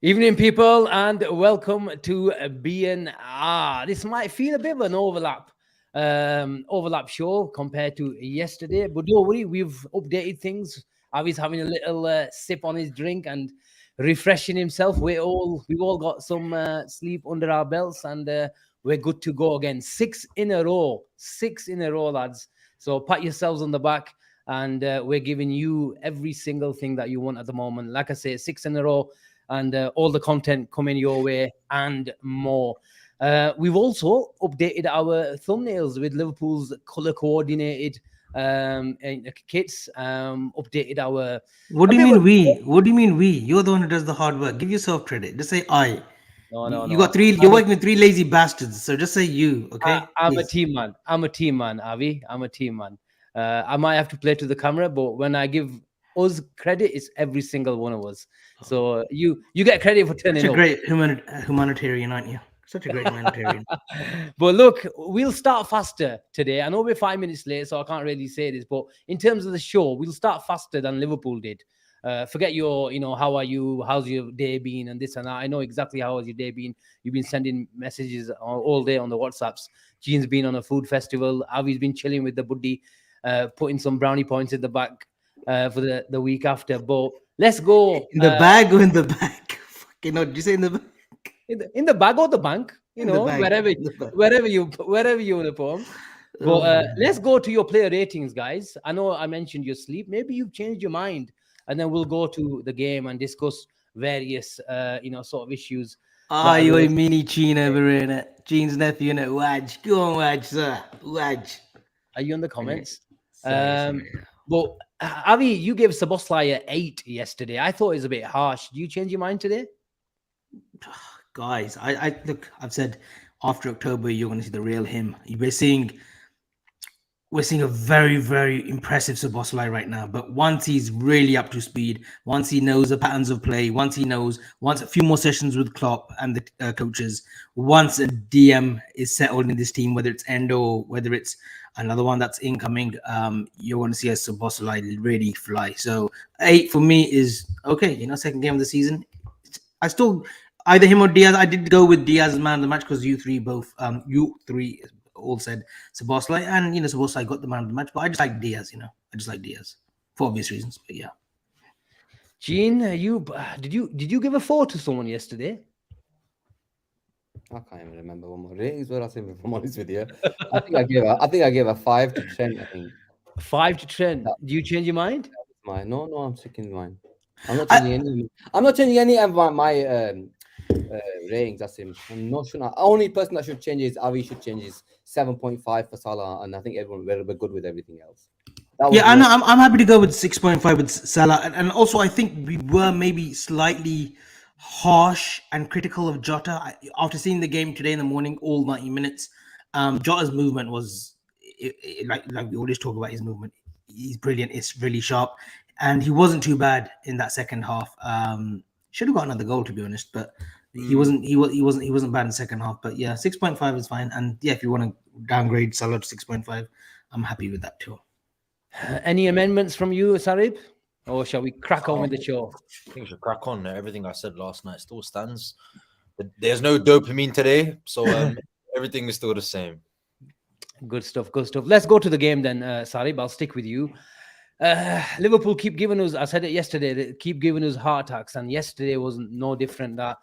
Evening, people, and welcome to BNR. This might feel a bit of an overlap show compared to yesterday, but don't worry, we've updated things. Avi's having a little sip on his drink and refreshing himself. We've all got some sleep under our belts, and we're good to go again. Six in a row, lads. So pat yourselves on the back, and we're giving you every single thing that you want at the moment. Like I say, six in a row and all the content coming your way and more. We've also updated our thumbnails with Liverpool's color coordinated kits. Updated our. What A do you bit mean of we? What do you mean we? You're the one who does the hard work. Give yourself credit. Just say I. no, You no, you no. got three. You're working with three lazy bastards. So just say you, okay? I'm a Please. team man. I'm a team man, Avi. I'm a team man. I might have to play to the camera, but when I give us credit, it's every single one of us. So you get credit for Such turning a up. great humanitarian, aren't you? Such a great humanitarian. But look, we'll start faster today. I know we're 5 minutes late, so I can't really say this, but in terms of the show, we'll start faster than Liverpool did. Forget your, how are you? How's your day been? And this and that. I know exactly how has your day been. You've been sending messages all day on the WhatsApps. Jean's been on a food festival. Avi's been chilling with the buddy, putting some brownie points in the back for the week after. But let's go. In the bag or in the back? Fucking no, did you say in the bag? In the bag or the bank, In the bag. wherever In the bag. wherever you want to put 'em. But Oh my let's go to your player ratings, guys. I know I mentioned your sleep. Maybe you've changed your mind, and then we'll go to the game and discuss various, sort of issues Ah, that you a arose. mini Gene over in it. Gene's nephew in it. Waj. Go on, Waj, sir. Waj. Are you in the Yeah. comments? Sorry, sorry. But Avi, you gave Szoboszlai a 8 yesterday. I thought it was a bit harsh. Do you change your mind today? Guys, I look. I've said after October you're going to see the real him. We're seeing a very, very impressive Szoboszlai right now. But once he's really up to speed, once he knows the patterns of play, once a few more sessions with Klopp and the coaches, once a DM is settled in this team, whether it's Endo or whether it's another one that's incoming, you're going to see a Szoboszlai really fly. So 8 for me is okay. Second game of the season. I still either him or Diaz. I did go with Diaz as man of the match because you three all said Szoboszlai, and Szoboszlai got the man of the match. But I just like Diaz. I just like Diaz for obvious reasons. But yeah, Jean, did you give a 4 to someone yesterday? I can't even remember what my ratings were. If I'm honest with you, I think I gave a 5 to 10. I think 5 to 10. Do you change your mind? mine. No, I'm sticking mine. I'm not changing any. I'm not changing any of my ratings. Asim. I'm not sure. Only person that should change is Avi should change his 7.5 for Salah, and I think everyone we're good with everything else. That was yeah, I the know. I'm happy to go with 6.5 with Salah, and also I think we were maybe slightly harsh and critical of Jota after seeing the game today in the morning, all 90 minutes. Jota's movement was like we always talk about his movement. He's brilliant. It's really sharp, and he wasn't too bad in that second half. Should have got another goal to be honest, but he wasn't. He wasn't bad in the second half. But yeah, 6.5 is fine. And yeah, if you want to downgrade Salah to 6.5, I'm happy with that too. Any amendments from you, Sarib? Or shall we crack on with the show? I think we should crack on. Everything I said last night still stands. There's no dopamine today, so everything is still the same. Good stuff, good stuff. Let's go to the game then, Sarib. I'll stick with you. Liverpool keep giving us, I said it yesterday, they keep giving us heart attacks, and yesterday was no different. I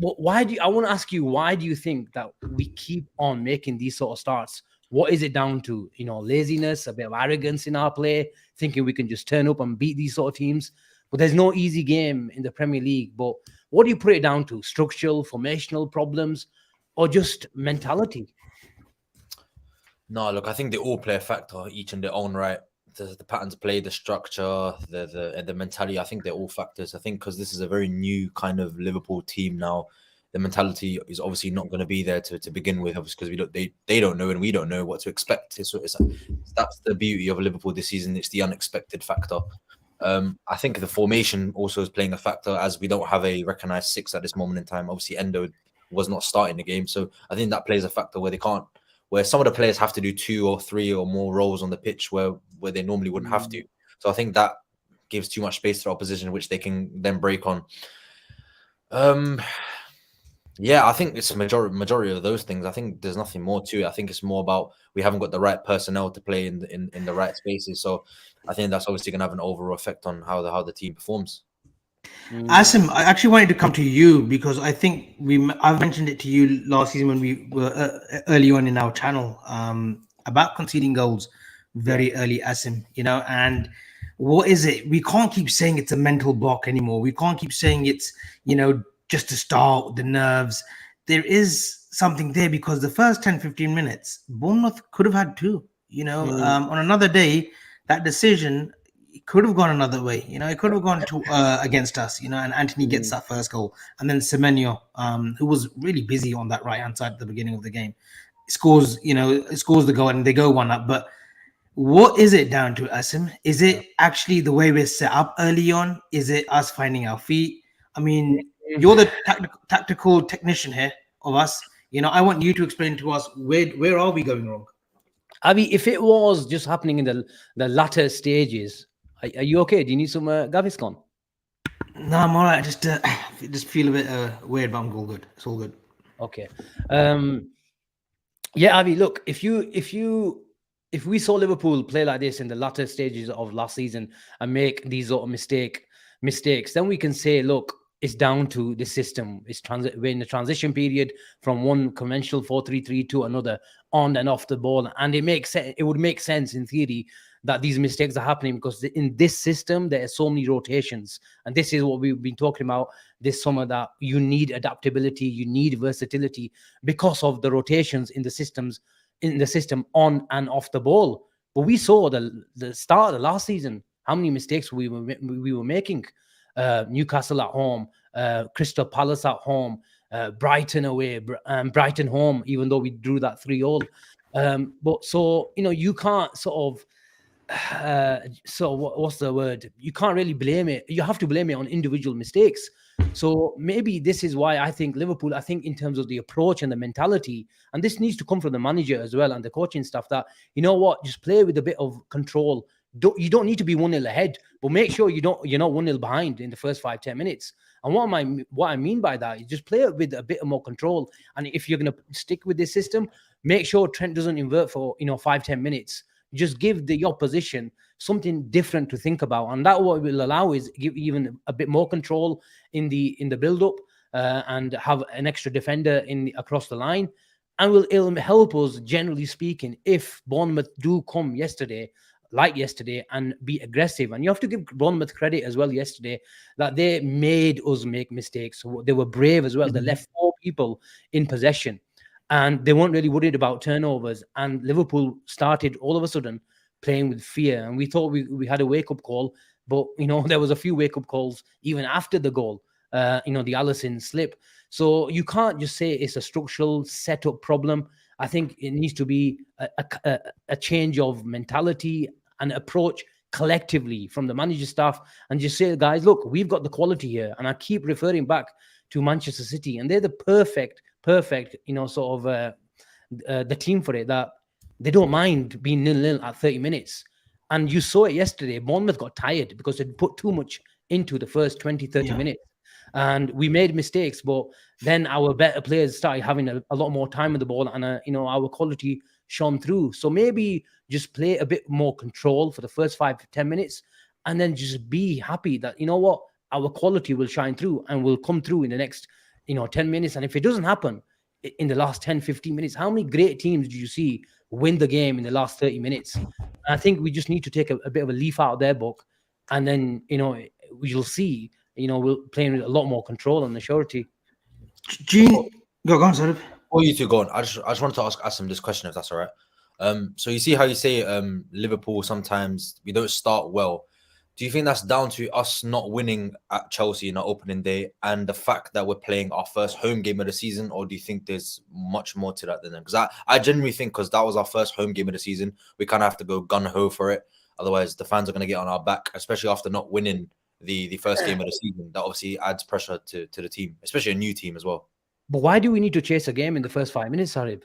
want to ask you, why do you think that we keep on making these sort of starts? What is it down to? Laziness, a bit of arrogance in our play, thinking we can just turn up and beat these sort of teams. But there's no easy game in the Premier League. But what do you put it down to? Structural, formational problems, or just mentality? No, look, I think they all play a factor, each in their own right. The patterns of play, the structure, the mentality. I think they're all factors. I think because this is a very new kind of Liverpool team now, the mentality is obviously not going to be there to begin with, obviously, because they don't know and we don't know what to expect. That's the beauty of Liverpool this season. It's the unexpected factor. I think the formation also is playing a factor, as we don't have a recognised six at this moment in time. Obviously, Endo was not starting the game, so I think that plays a factor where some of the players have to do 2 or 3 or more roles on the pitch where they normally wouldn't have to. So I think that gives too much space to the opposition, which they can then break on. Yeah, I think it's a majority of those things. I think there's nothing more to it. I think it's more about we haven't got the right personnel to play in the right spaces. So I think that's obviously going to have an overall effect on how the team performs. Asim, I actually wanted to come to you because I think I've mentioned it to you last season when we were early on in our channel about conceding goals very early, Asim. And what is it? We can't keep saying it's a mental block anymore. We can't keep saying it's just to start the nerves. There is something there because the first 10-15 minutes, Bournemouth could have had two. On another day, that decision, it could have gone another way. It could have gone to against us. And Anthony gets that first goal, and then Semenyo, who was really busy on that right hand side at the beginning of the game, scores. Scores the goal, and they go 1-up. But what is it down to, Asim? Is it actually the way we're set up early on? Is it us finding our feet? I mean, you're the tactical technician here of us. I want you to explain to us where are we going wrong? Avi, if it was just happening in the latter stages, are you okay? Do you need some Gaviscon? No, I'm all right. Just feel a bit weird, but I'm all good. It's all good. Okay. Yeah, Avi, look, if we saw Liverpool play like this in the latter stages of last season and make these sort of mistakes, then we can say, look, it's down to the system. We're in the transition period from one conventional 4-3-3 to another, on and off the ball, and it would make sense in theory that these mistakes are happening because in this system there are so many rotations, and this is what we've been talking about this summer, that you need adaptability, you need versatility because of the rotations in the system on and off the ball. But we saw the start of the last season how many mistakes we were making. Newcastle at home, Crystal Palace at home, Brighton away, Brighton home, even though we drew that 3-3. But so you can't sort of what's the word? You can't really blame it. You have to blame it on individual mistakes. So maybe this is why I think Liverpool, I think in terms of the approach and the mentality, and this needs to come from the manager as well and the coaching staff, that, just play with a bit of control. You don't need to be 1-0 ahead, but make sure you're not 1-0 behind in the first 5-10 minutes. And what I mean by that is just play it with a bit more control. And if you're going to stick with this system, make sure Trent doesn't invert for 5-10 minutes. Just give the opposition something different to think about, and that what will allow is give even a bit more control in the build-up, and have an extra defender across the line, and it'll help us, generally speaking, if Bournemouth do come yesterday and be aggressive. And you have to give Bournemouth credit as well yesterday that they made us make mistakes. So they were brave as well. They left 4 people in possession, and they weren't really worried about turnovers. And Liverpool started all of a sudden playing with fear. And we thought we had a wake-up call, but, there was a few wake-up calls even after the goal, the Alisson slip. So you can't just say it's a structural setup problem. I think it needs to be a change of mentality and approach collectively from the manager staff, and just say, guys, look, we've got the quality here. And I keep referring back to Manchester City, and they're the perfect, sort of the team for it, that they don't mind being 0-0 at 30 minutes. And you saw it yesterday. Bournemouth got tired because they'd put too much into the first 20-30 minutes. And we made mistakes, but then our better players started having a lot more time with the ball, and our quality shone through. So maybe just play a bit more control for the first 5-10 minutes, and then just be happy that, our quality will shine through and will come through in the next 10 minutes. And if it doesn't happen in the last 10-15 minutes, how many great teams do you see win the game in the last 30 minutes? And I think we just need to take a bit of a leaf out of their book, and then you'll see we're playing with a lot more control and maturity. Gene, go on, Sarib. Before you two go on, I just wanted to ask Asim this question, if that's all right. So you see how you say Liverpool sometimes we don't start well. Do you think that's down to us not winning at Chelsea in our opening day and the fact that we're playing our first home game of the season, or do you think there's much more to that than that? Because I genuinely think, because that was our first home game of the season, we kind of have to go gun-ho for it. Otherwise, the fans are going to get on our back, especially after not winning the first game of the season. That obviously adds pressure to the team, especially a new team as well. But why do we need to chase a game in the first 5 minutes, Sarib?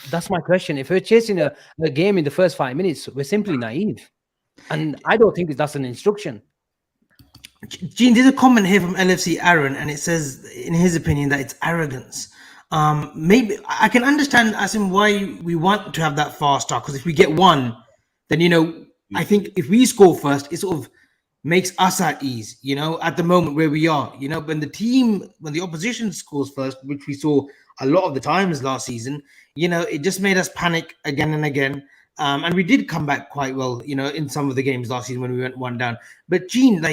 That's my question. If we're chasing a game in the first 5 minutes, we're simply naive. And I don't think that's an instruction. Gene, there's a comment here from LFC Aaron, and it says, in his opinion, that it's arrogance. Maybe I can understand, Asim, why we want to have that fast start, because if we get one, then, I think if we score first, it sort of makes us at ease, at the moment where we are. When the opposition scores first, which we saw a lot of the times last season, it just made us panic again and again. And we did come back quite well, in some of the games last season when we went one down. But Gene,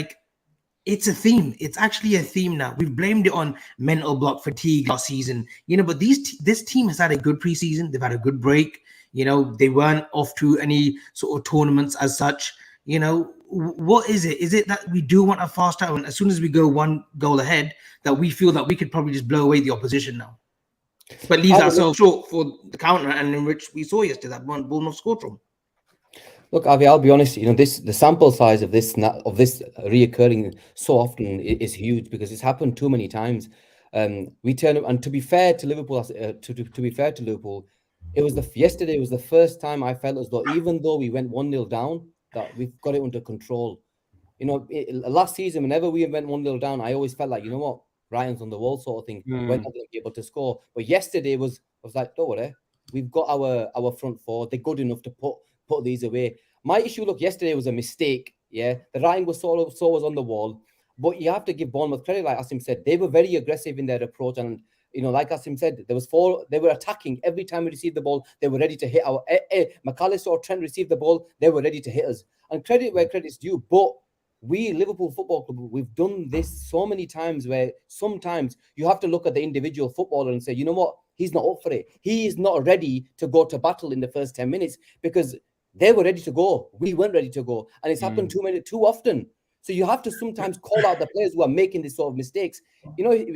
it's a theme. It's actually a theme now. We've blamed it on mental block fatigue last season, but this team has had a good preseason. They've had a good break. They weren't off to any sort of tournaments as such. What is it? Is it that we do want a fast start, and as soon as we go one goal ahead, that we feel that we could probably just blow away the opposition now, but leaves ourselves short for the counter, and in which we saw yesterday that one Bournemouth scored from. Look, Avi, I'll be honest. The sample size of this reoccurring so often is huge, because it's happened too many times. We turn up, and to be fair to Liverpool, yesterday was the first time I felt as though, even though we went 1-0 down, that we've got it under control. Last season, whenever we went 1-0 down, I always felt like, what, Ryan's on the wall sort of thing. We're not going to be able to score. But yesterday I was like, don't worry, we've got our front four. They're good enough to put these away. My issue, look, yesterday was a mistake. Yeah, the writing was was on the wall. But you have to give Bournemouth credit, like Asim said. They were very aggressive in their approach, and like Asim said, they were attacking every time we received the ball. They were ready to hit our McAllister or Trent received the ball. They were ready to hit us. And credit where credit's due. But we, Liverpool Football Club, we've done this so many times, where sometimes you have to look at the individual footballer and say, you know what, he's not up for it. He is not ready to go to battle in the first 10 minutes, because they were ready to go. We weren't ready to go. And it's happened too often. So you have to sometimes call out the players who are making this sort of mistakes.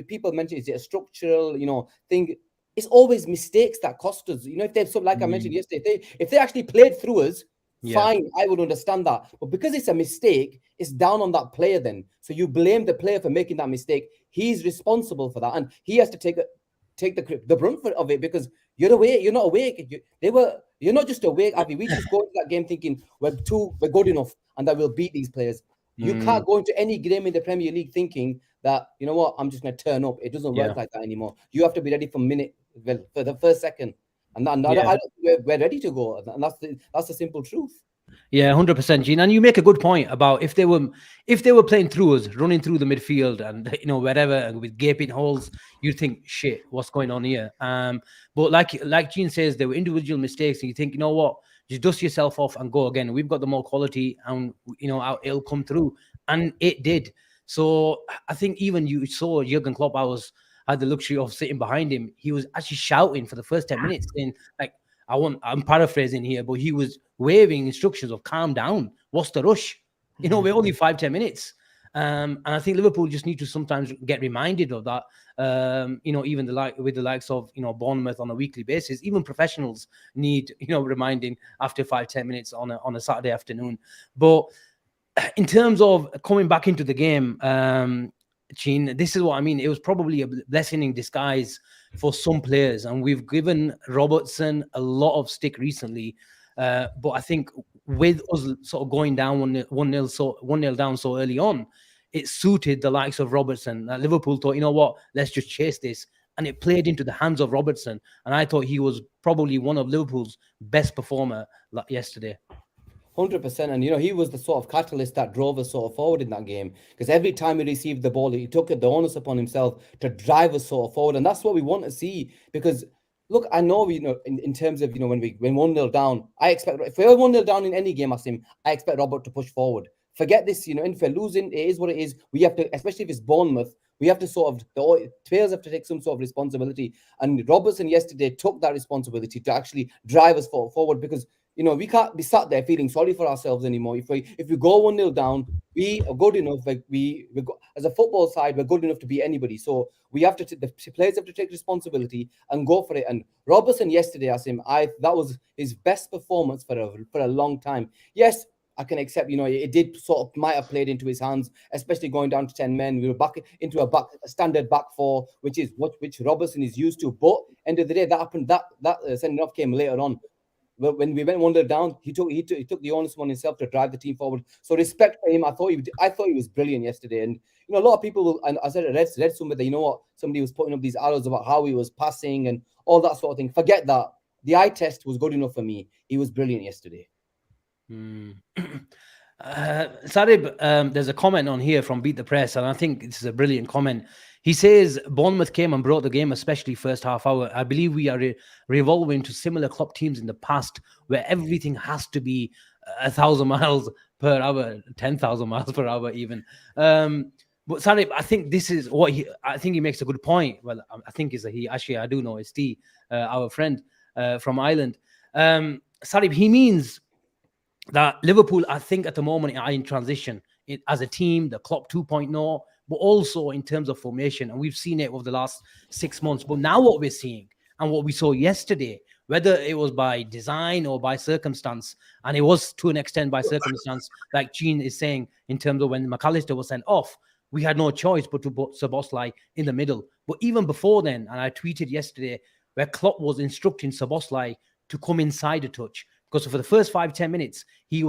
People mention, is it a structural, thing? It's always mistakes that cost us. If they've, like I mentioned yesterday, if they actually played through us, fine, I would understand that. But because it's a mistake, it's down on that player then. So you blame the player for making that mistake. He's responsible for that, and he has to take the brunt of it, because you're awake. You're not awake. You're not just awake, Avi. We just go into that game thinking we're good enough and that we'll beat these players. You can't go into any game in the Premier League thinking that, you know what, I'm just going to turn up. It doesn't work like that anymore. You have to be ready for the first second. And we're ready to go. And that's the simple truth. Yeah, 100%, Gene. And you make a good point about if they were playing through us, running through the midfield and wherever, and with gaping holes, you think, shit, what's going on here? But like Gene says, there were individual mistakes, and you think, you know what, just dust yourself off and go again. We've got the more quality, and it'll come through, and it did. So I think even you saw Jurgen Klopp. I had the luxury of sitting behind him. He was actually shouting for the first 10 minutes, saying, like, I'm paraphrasing here, but he was waving instructions of calm down. What's the rush? We're only 5-10 minutes. And I think Liverpool just need to sometimes get reminded of that. Even with the likes of Bournemouth on a weekly basis, even professionals need reminding after 5-10 minutes on a Saturday afternoon. But in terms of coming back into the game, Gene, this is what I mean. It was probably a blessing in disguise for some players, and we've given Robertson a lot of stick recently. But I think with us sort of going down 1-0 down so early on, it suited the likes of Robertson. Liverpool thought, you know what, let's just chase this. And it played into the hands of Robertson. And I thought he was probably one of Liverpool's best performer yesterday. 100%. And, he was the sort of catalyst that drove us sort of forward in that game. Because every time he received the ball, he took the onus upon himself to drive us sort of forward. And that's what we want to see. Because, look, I know, in terms of, when 1-0 down, I expect, if we're 1-0 down in any game, Asim, I expect Robert to push forward. Forget this, if we're losing, it is what it is. We have to, especially if it's Bournemouth, we have to the players have to take some sort of responsibility. And Robertson yesterday took that responsibility to actually drive us forward, because, we can't be sat there feeling sorry for ourselves anymore. If we go 1-0 down, we are good enough. Like as a football side, we're good enough to beat anybody. So we have to, the players have to take responsibility and go for it. And Robertson yesterday, Asim, that was his best performance for a long time. Yes, I can accept, it did might have played into his hands, especially going down to 10 men. We were back into a standard back four, which Robertson is used to. But end of the day, that happened. That sending off came later on. when we went 1-0 down, he took the onus on himself to drive the team forward. So respect for him. I thought he was brilliant yesterday. And you know, a lot of people will, and I said I read somewhere that, you know what, somebody was putting up these arrows about how he was passing and all that sort of thing. Forget that. The eye test was good enough for me. He was brilliant yesterday. Sarib, there's a comment on here from Beat the Press, and I think this is a brilliant comment. He says Bournemouth came and brought the game, especially first half hour. I believe we are revolving to similar club teams in the past, where everything has to be 1,000 miles per hour, 10,000 miles per hour, even. But Sarib, I think this is what I think he makes a good point. Well, I think is he actually, I do know it's T, our friend from Ireland. Sarib, he means that Liverpool, I think, at the moment are in transition as a team, the Klopp 2.0, but also in terms of formation. And we've seen it over the last 6 months. But now what we're seeing and what we saw yesterday, whether it was by design or by circumstance, and it was to an extent by circumstance, like Gene is saying, in terms of when McAllister was sent off, we had no choice but to put Szoboszlai in the middle. But even before then, and I tweeted yesterday, where Klopp was instructing Szoboszlai to come inside a touch. Because for the first 5-10 minutes, he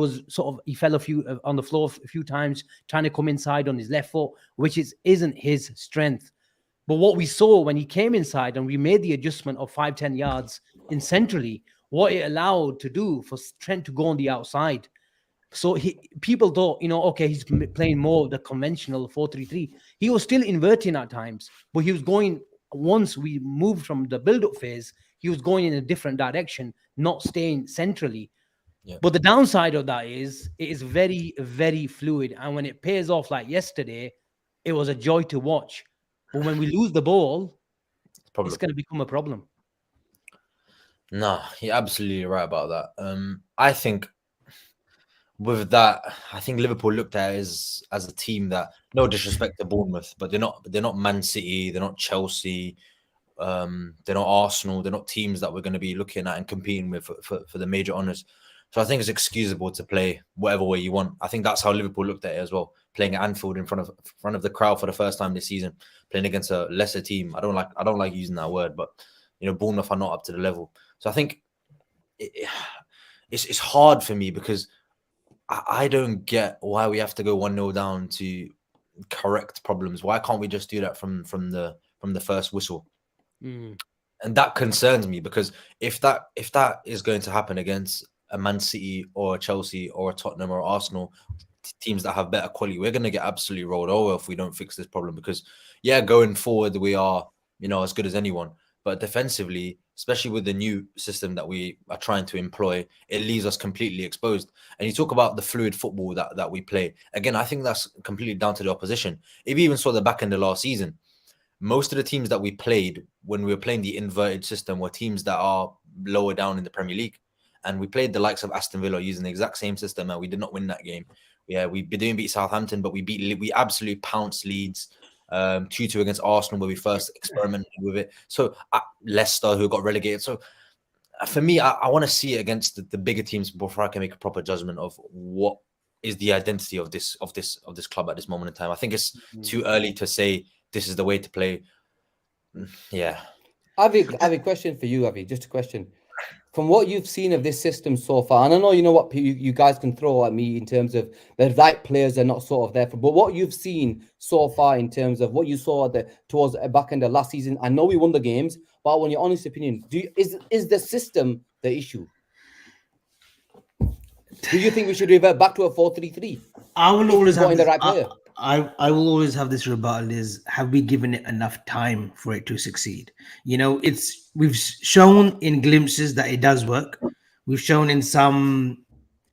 fell on the floor a few times, trying to come inside on his left foot, which isn't his strength. But what we saw when he came inside and we made the adjustment of 5-10 yards in centrally, what it allowed to do for Trent to go on the outside. So people thought, okay, he's playing more of the conventional 4-3-3. He was still inverting at times, but he was going, once we moved from the build-up phase, he was going in a different direction, not staying centrally. Yeah. But the downside of that is it is very, very fluid. And when it pays off like yesterday, it was a joy to watch. But when we lose the ball, it's going to become a problem. No, you're absolutely right about that. I think with that, I think Liverpool looked at it as a team that, no disrespect to Bournemouth, but they're not Man City, they're not Chelsea, they're not Arsenal, they're not teams that we're going to be looking at and competing with for the major honours. So I think it's excusable to play whatever way you want. I think that's how Liverpool looked at it as well, playing at Anfield in front of the crowd for the first time this season, playing against a lesser team. I don't like using that word, but Bournemouth are not up to the level. So I think it's hard for me because I don't get why we have to go 1-0 down to correct problems. Why can't we just do that from the first whistle? And that concerns me because if that is going to happen against a Man City or a Chelsea or a Tottenham or Arsenal, teams that have better quality, we're going to get absolutely rolled over if we don't fix this problem. Because going forward we are as good as anyone, but defensively, especially with the new system that we are trying to employ, it leaves us completely exposed. And you talk about the fluid football that we play. Again, I think that's completely down to the opposition. If you even saw the back end of last season, most of the teams that we played when we were playing the inverted system were teams that are lower down in the Premier League. And we played the likes of Aston Villa using the exact same system, and we did not win that game. Yeah, we didn't beat Southampton, but we absolutely pounced Leeds. 2-2 against Arsenal, where we first experimented with it. So Leicester, who got relegated. So for me, I want to see it against the bigger teams before I can make a proper judgment of what is the identity of this club at this moment in time. I think it's too early to say this is the way to play. Yeah. Avi, I have a question for you, Avi. Just a question. From what you've seen of this system so far, and I know what you guys can throw at me in terms of the right players are not sort of there for, but what you've seen so far in terms of what you saw towards the back end of last season, I know we won the games, but on your honest opinion, is the system the issue? Do you think we should revert back to a 4-3-3? I will always have the right player. I will always have this rebuttal: is have we given it enough time for it to succeed? We've shown in glimpses that it does work. We've shown in some.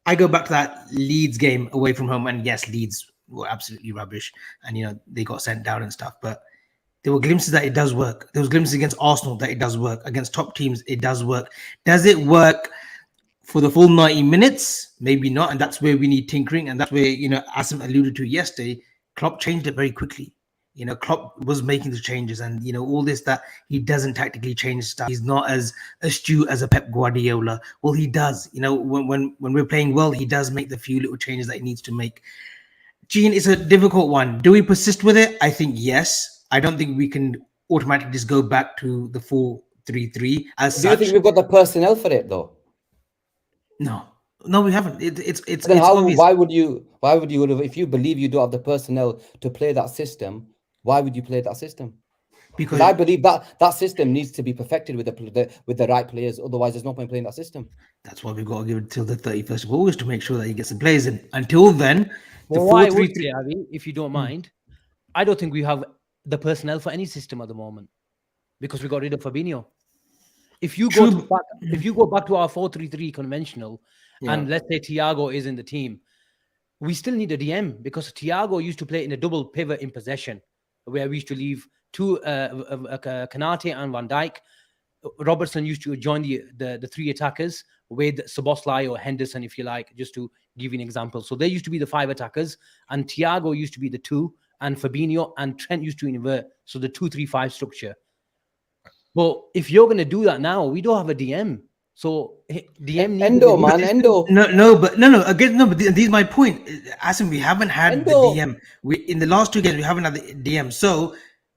I go back to that Leeds game away from home, and yes, Leeds were absolutely rubbish, and they got sent down and stuff. But there were glimpses that it does work. There was glimpses against Arsenal that it does work. Against top teams, it does work. Does it work for the full 90 minutes? Maybe not, and that's where we need tinkering, and that's where Asim alluded to yesterday. Klopp changed it very quickly. Klopp was making the changes, and all this that he doesn't tactically change stuff. He's not as astute as a Pep Guardiola. Well, he does. When we're playing well, he does make the few little changes that he needs to make. Gene, it's a difficult one. Do we persist with it? I think yes. I don't think we can automatically just go back to the 4-3-3 as Do you think we've got the personnel for it though? No, we haven't. It's Then how? obvious. Why would you? If you believe you do have the personnel to play that system, why would you play that system? Because I believe that system needs to be perfected with the right players. Otherwise, there's no point playing that system. That's why we've got to give it till the 31st of August to make sure that he gets the players in. Until then, the Well, I would 4-3-3. say, Avi, if you don't mind, I don't think we have the personnel for any system at the moment because we got rid of Fabinho. If you go back to our 4-3-3 conventional, and let's say Thiago is in the team, we still need a DM because Thiago used to play in a double pivot in possession, where we used to leave two Kanate and Van Dijk. Robertson used to join the three attackers with Szoboszlai or Henderson, if you like, just to give you an example. So they used to be the five attackers, and Thiago used to be the two, and Fabinho and Trent used to invert. So the 2-3-5 structure. Well, if you're going to do that now, we don't have a DM. So DM Endo, man, Endo. No. Again, no. But this is my point. Asim, we haven't had Endo. the DM. In the last 2 games, we haven't had the DM. So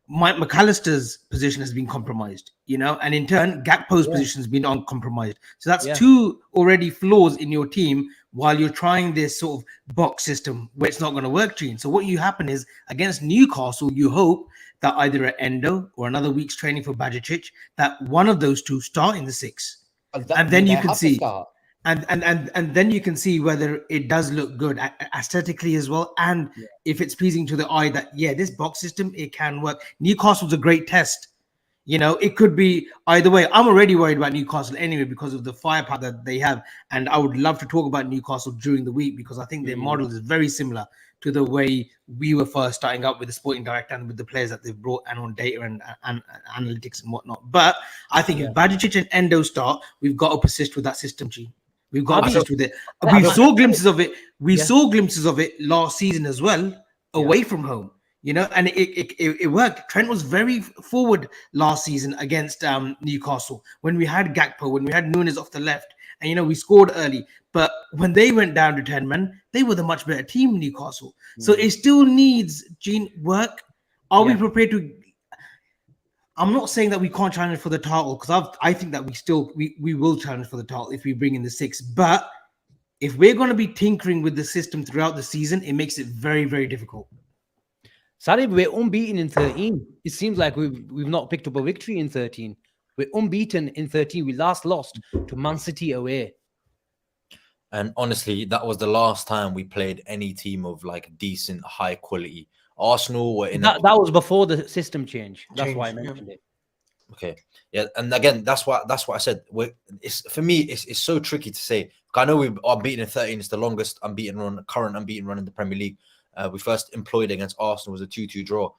McAllister's position has been compromised, and in turn, Gakpo's position has been uncompromised. So that's 2 already flaws in your team while you're trying this sort of box system where it's not going to work, Gene. So what you happen is against Newcastle, you hope that either at Endo or another week's training for Bajicic, that one of those 2 start in the 6. And then you can see, and then you can see whether it does look good aesthetically as well, and if it's pleasing to the eye that this box system, it can work. Newcastle's a great test. It could be either way. I'm already worried about Newcastle anyway because of the firepower that they have, and I would love to talk about Newcastle during the week because I think their model is very similar to the way we were first starting up with the sporting director and with the players that they've brought and on data and analytics and whatnot. But I think if Bajicic and Endo start, we've got to persist with that system, G. We've got to persist with it. We saw glimpses of it. We saw glimpses of it last season as well, away from home. And it worked. Trent was very forward last season against Newcastle when we had Gakpo, when we had Nunes off the left, and we scored early. But when they went down to 10 men, they were the much better team, Newcastle. So it still needs work. Are we prepared to? I'm not saying that we can't challenge for the title because I think that we will challenge for the title if we bring in the 6. But if we're going to be tinkering with the system throughout the season, it makes it very, very difficult. Sarib, we're unbeaten in 13. It seems like we've not picked up a victory in 13. We're unbeaten in 13. We last lost to Man City away. And honestly, that was the last time we played any team of decent, high quality. Arsenal were in that was before the system change. That's why I mentioned it. Okay, yeah, and again, that's what I said. For me, it's so tricky to say. I know we are beaten in 13. It's the longest current unbeaten run in the Premier League. We first employed against Arsenal was a 2-2 draw.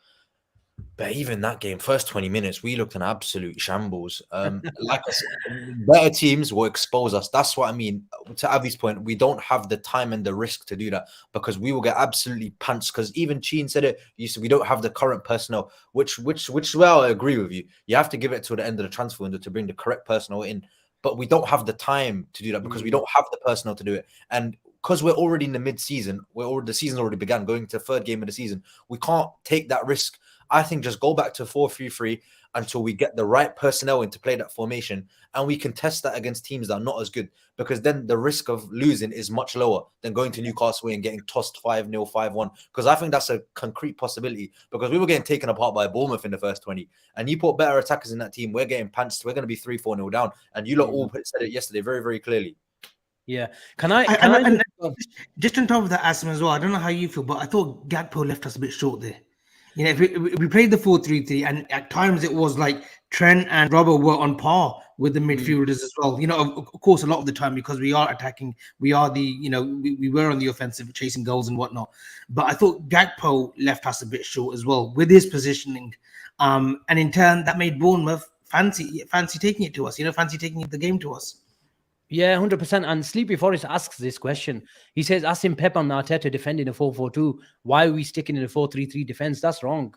But even that game, first 20 minutes, we looked an absolute shambles. Like I said, better teams will expose us. That's what I mean. To Avi's point, we don't have the time and the risk to do that because we will get absolutely punched. Because even Cheen said it. You said we don't have the current personnel, which well, I agree with you. You have to give it to the end of the transfer window to bring the correct personnel in. But we don't have the time to do that because we don't have the personnel to do it. And because we're already in the mid-season, the season's already begun, going to the 3rd game of the season, we can't take that risk. I think just go back to 4-3-3 until we get the right personnel in to play that formation, and we can test that against teams that are not as good, because then the risk of losing is much lower than going to Newcastle and getting tossed 5-0, 5-1, because I think that's a concrete possibility, because we were getting taken apart by Bournemouth in the first 20, and you put better attackers in that team, we're getting pantsed, we're going to be 3-4-0 down, and you lot all said it yesterday very, very clearly. Yeah. Just on top of that, Asim, as well, I don't know how you feel, but I thought Gakpo left us a bit short there. If we played the 4-3-3, and at times it was like Trent and Robert were on par with the midfielders as well. Of course, a lot of the time because we are attacking, we are we were on the offensive, chasing goals and whatnot. But I thought Gakpo left us a bit short as well with his positioning, and in turn that made Bournemouth fancy taking it to us. Fancy taking the game to us. Yeah, 100%. And Sleepy Forest asks this question. He says, Asim, Pep and Arteta defend in a 4-4-2. Why are we sticking in a 4-3-3 defense? That's wrong.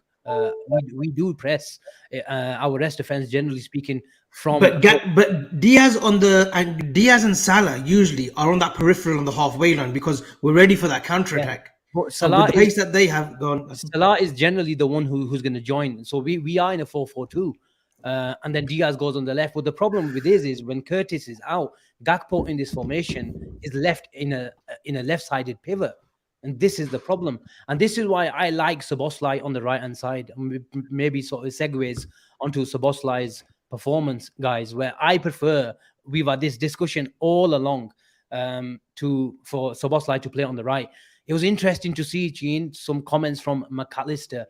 We do press our rest defense, generally speaking. But Diaz and Salah usually are on that peripheral on the halfway line because we're ready for that counter attack. But Salah, with the pace that they have gone, Salah is generally the one who's going to join. So we are in a 4-4-2. and then Diaz goes on the left. But the problem with this is when Curtis is out, Gakpo in this formation is left in a left-sided pivot. And this is the problem. And this is why I like Szoboszlai on the right-hand side. Maybe sort of segues onto Szoboszlai's performance, guys, where I prefer, we've had this discussion all along, for Szoboszlai to play on the right. It was interesting to see, Gene, some comments from McAllister.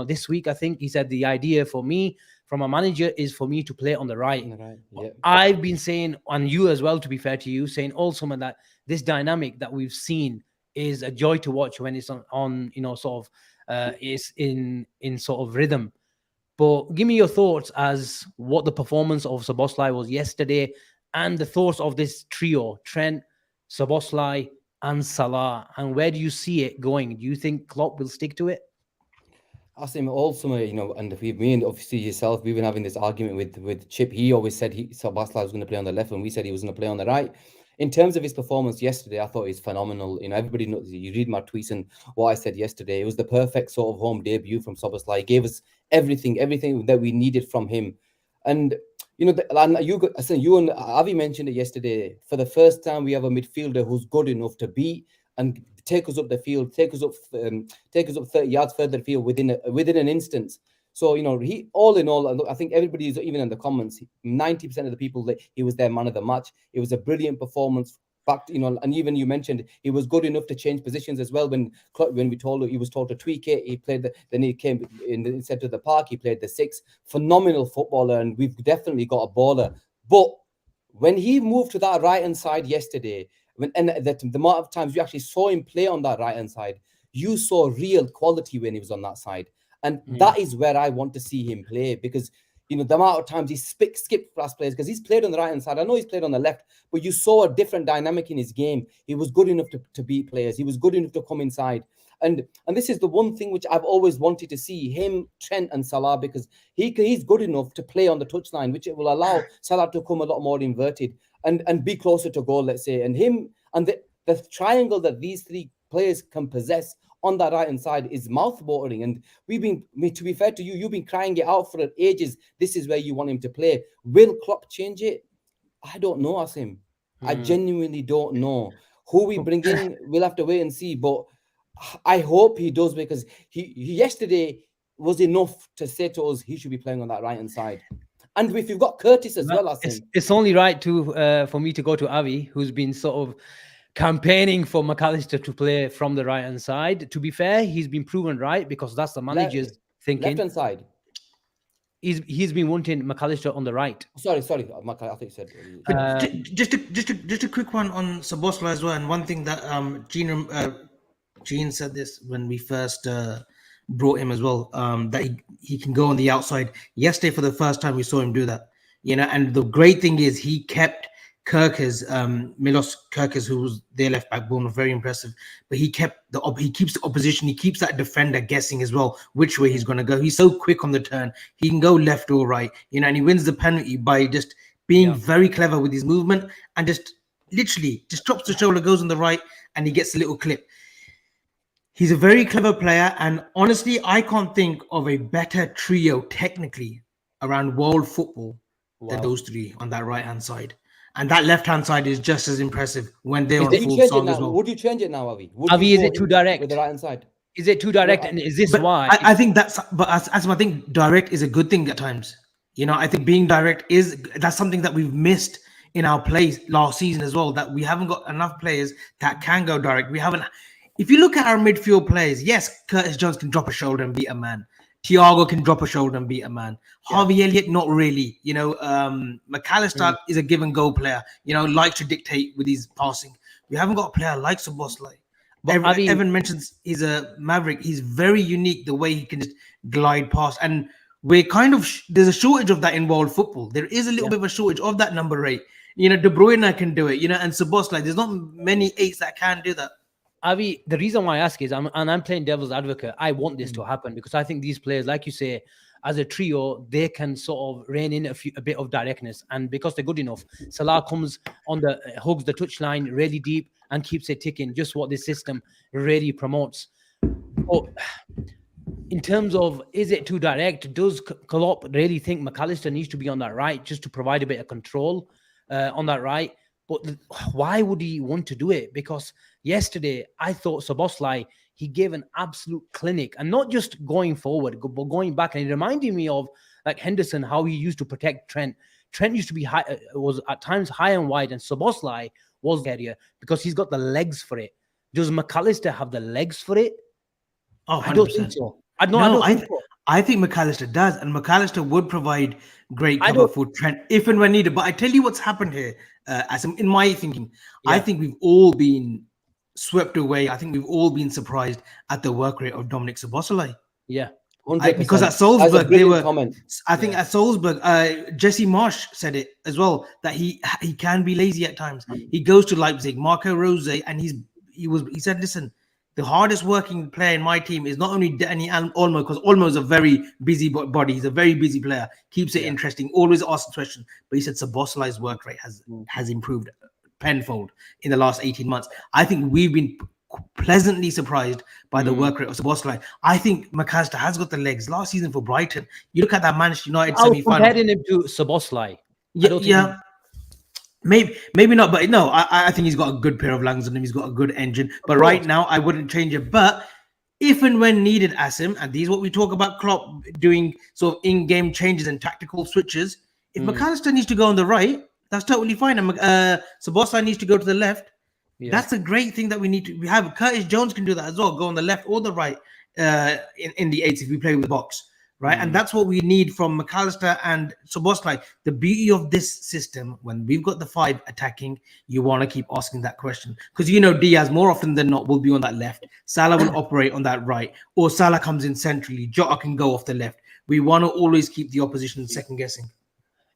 This week, I think he said the idea for me, from a manager, is for me to play on the right. Yeah. I've been saying, and you as well, to be fair to you, saying also that this dynamic that we've seen is a joy to watch when it's on is in sort of rhythm. But give me your thoughts as what the performance of Szoboszlai was yesterday, and the thoughts of this trio, Trent, Szoboszlai, and Salah, and where do you see it going? Do you think Klopp will stick to it? Asim, also, and obviously yourself, we've been having this argument with Chip. He always said Szoboszlai was going to play on the left, and we said he was going to play on the right. In terms of his performance yesterday, I thought he's phenomenal. Everybody knows, you read my tweets and what I said yesterday. It was the perfect sort of home debut from Szoboszlai. He gave us everything that we needed from him. And you and Avi mentioned it yesterday. For the first time, we have a midfielder who's good enough to beat and take us up the field, take us up 30 yards further field within an instant. So, he, all in all, I think everybody is, even in the comments, 90% of the people, that he was their man of the match. It was a brilliant performance. Back, and even you mentioned he was good enough to change positions as well. When we told him, he was told to tweak it, he played. Then he came in centre of the park. He played the 6. Phenomenal footballer, and we've definitely got a baller. But when he moved to that right hand side yesterday, the amount of times you actually saw him play on that right hand side, you saw real quality when he was on that side. And that is where I want to see him play, because the amount of times he skipped past players, because he's played on the right hand side. I know he's played on the left, but you saw a different dynamic in his game. He was good enough to beat players. He was good enough to come inside. And this is the one thing which I've always wanted to see, him, Trent and Salah, because he's good enough to play on the touchline, which it will allow Salah to come a lot more inverted and be closer to goal, let's say. And him and the triangle that these 3 players can possess on that right hand side is mouth-watering. And to be fair to you, you've been crying it out for ages. This is where you want him to play. Will Klopp change it? I don't know, Asim. I genuinely don't know. Who we bring in, we'll have to wait and see. But I hope he does, because he yesterday was enough to say to us he should be playing on that right hand side. And if you've got Curtis as well, Asim. It's only right for me to go to Avi, who's been sort of campaigning for McAllister to play from the right-hand side. To be fair, he's been proven right, because that's the manager's thinking. Left-hand side. He's been wanting McAllister on the right. Sorry, I think you said. Just a quick one on Szoboszlai as well. And one thing that Gene said this when we first brought him as well, that he can go on the outside. Yesterday, for the first time, we saw him do that. And the great thing is he kept Milos Kerkez, who was their left back, Bournemouth, very impressive. But he keeps the opposition, he keeps that defender guessing as well which way he's going to go. He's so quick on the turn. He can go left or right, and he wins the penalty by just being very clever with his movement, and just literally just drops the shoulder, goes on the right, and he gets a little clip. He's a very clever player, and honestly, I can't think of a better trio technically around world football than those 3 on that right-hand side. And that left-hand side is just as impressive when they're on full song as well. Would you change it now, Avi? Avi, is it too direct? With the right-hand side? Is it too direct? And is this why? I think that's... But as I think direct is a good thing at times. I think being direct that's something that we've missed in our play last season as well, that we haven't got enough players that can go direct. We haven't... If you look at our midfield players, yes, Curtis Jones can drop a shoulder and beat a man. Thiago can drop a shoulder and beat a man. Harvey Elliott, not really. McAllister is a give and go player. Likes to dictate with his passing. We haven't got a player like Szoboszlai. Evan mentions he's a maverick. He's very unique the way he can just glide past. And we're there's a shortage of that in world football. There is a little bit of a shortage of that number 8. De Bruyne can do it. And Szoboszlai. There's not many 8s that can do that. Avi, the reason why I ask is, I'm playing devil's advocate. I want this to happen, because I think these players, like you say, as a trio, they can sort of rein in a bit of directness, and because they're good enough, Salah comes on hugs the touchline really deep and keeps it ticking. Just what this system really promotes. But in terms of, is it too direct? Does Klopp really think McAllister needs to be on that right just to provide a bit of control on that right? But why would he want to do it? Because yesterday I thought Szoboszlai, he gave an absolute clinic, and not just going forward, but going back. And it reminded me of like Henderson, how he used to protect Trent. Trent used to be high, was at times high and wide, and Szoboszlai was the area because he's got the legs for it. Does McAllister have the legs for it? Oh, 100%. I don't think so. I think McAllister does, and McAllister would provide great cover for Trent if and when needed. But I tell you what's happened here, in my thinking, I think we've all been swept away. I think we've all been surprised at the work rate of Dominic Szoboszlai. Yeah. Because at Salzburg they were. Comment. I think at Salzburg, Jesse Marsch said it as well, that he can be lazy at times. He goes to Leipzig, Marco Rose, and he said, listen, the hardest working player in my team is not only Danny Olmo, because Olmo is a very busy body. He's a very busy player, keeps it interesting, always asks questions. But he said Szoboszlai's work rate has improved tenfold in the last 18 months. I think we've been pleasantly surprised by the work rate of Szoboszlai. I think McAllister has got the legs. Last season for Brighton, you look at that Manchester United semi-final. Comparing him to Szoboszlai. Yeah. Maybe not, but no, I think he's got a good pair of lungs on him. He's got a good engine. But right now, I wouldn't change it. But if and when needed, Asim, and these is what we talk about Klopp doing sort of in-game changes and tactical switches. If McAllister needs to go on the right, that's totally fine. And Szoboszlai needs to go to the left. Yeah. That's a great thing that we have. Curtis Jones can do that as well, go on the left or the right in the eights if we play with the box. Right, and that's what we need from McAllister and Szoboszlai. The beauty of this system, when we've got the five attacking, you want to keep asking that question, because Diaz more often than not will be on that left. Salah will operate on that right, or Salah comes in centrally. Jota can go off the left. We want to always keep the opposition second guessing.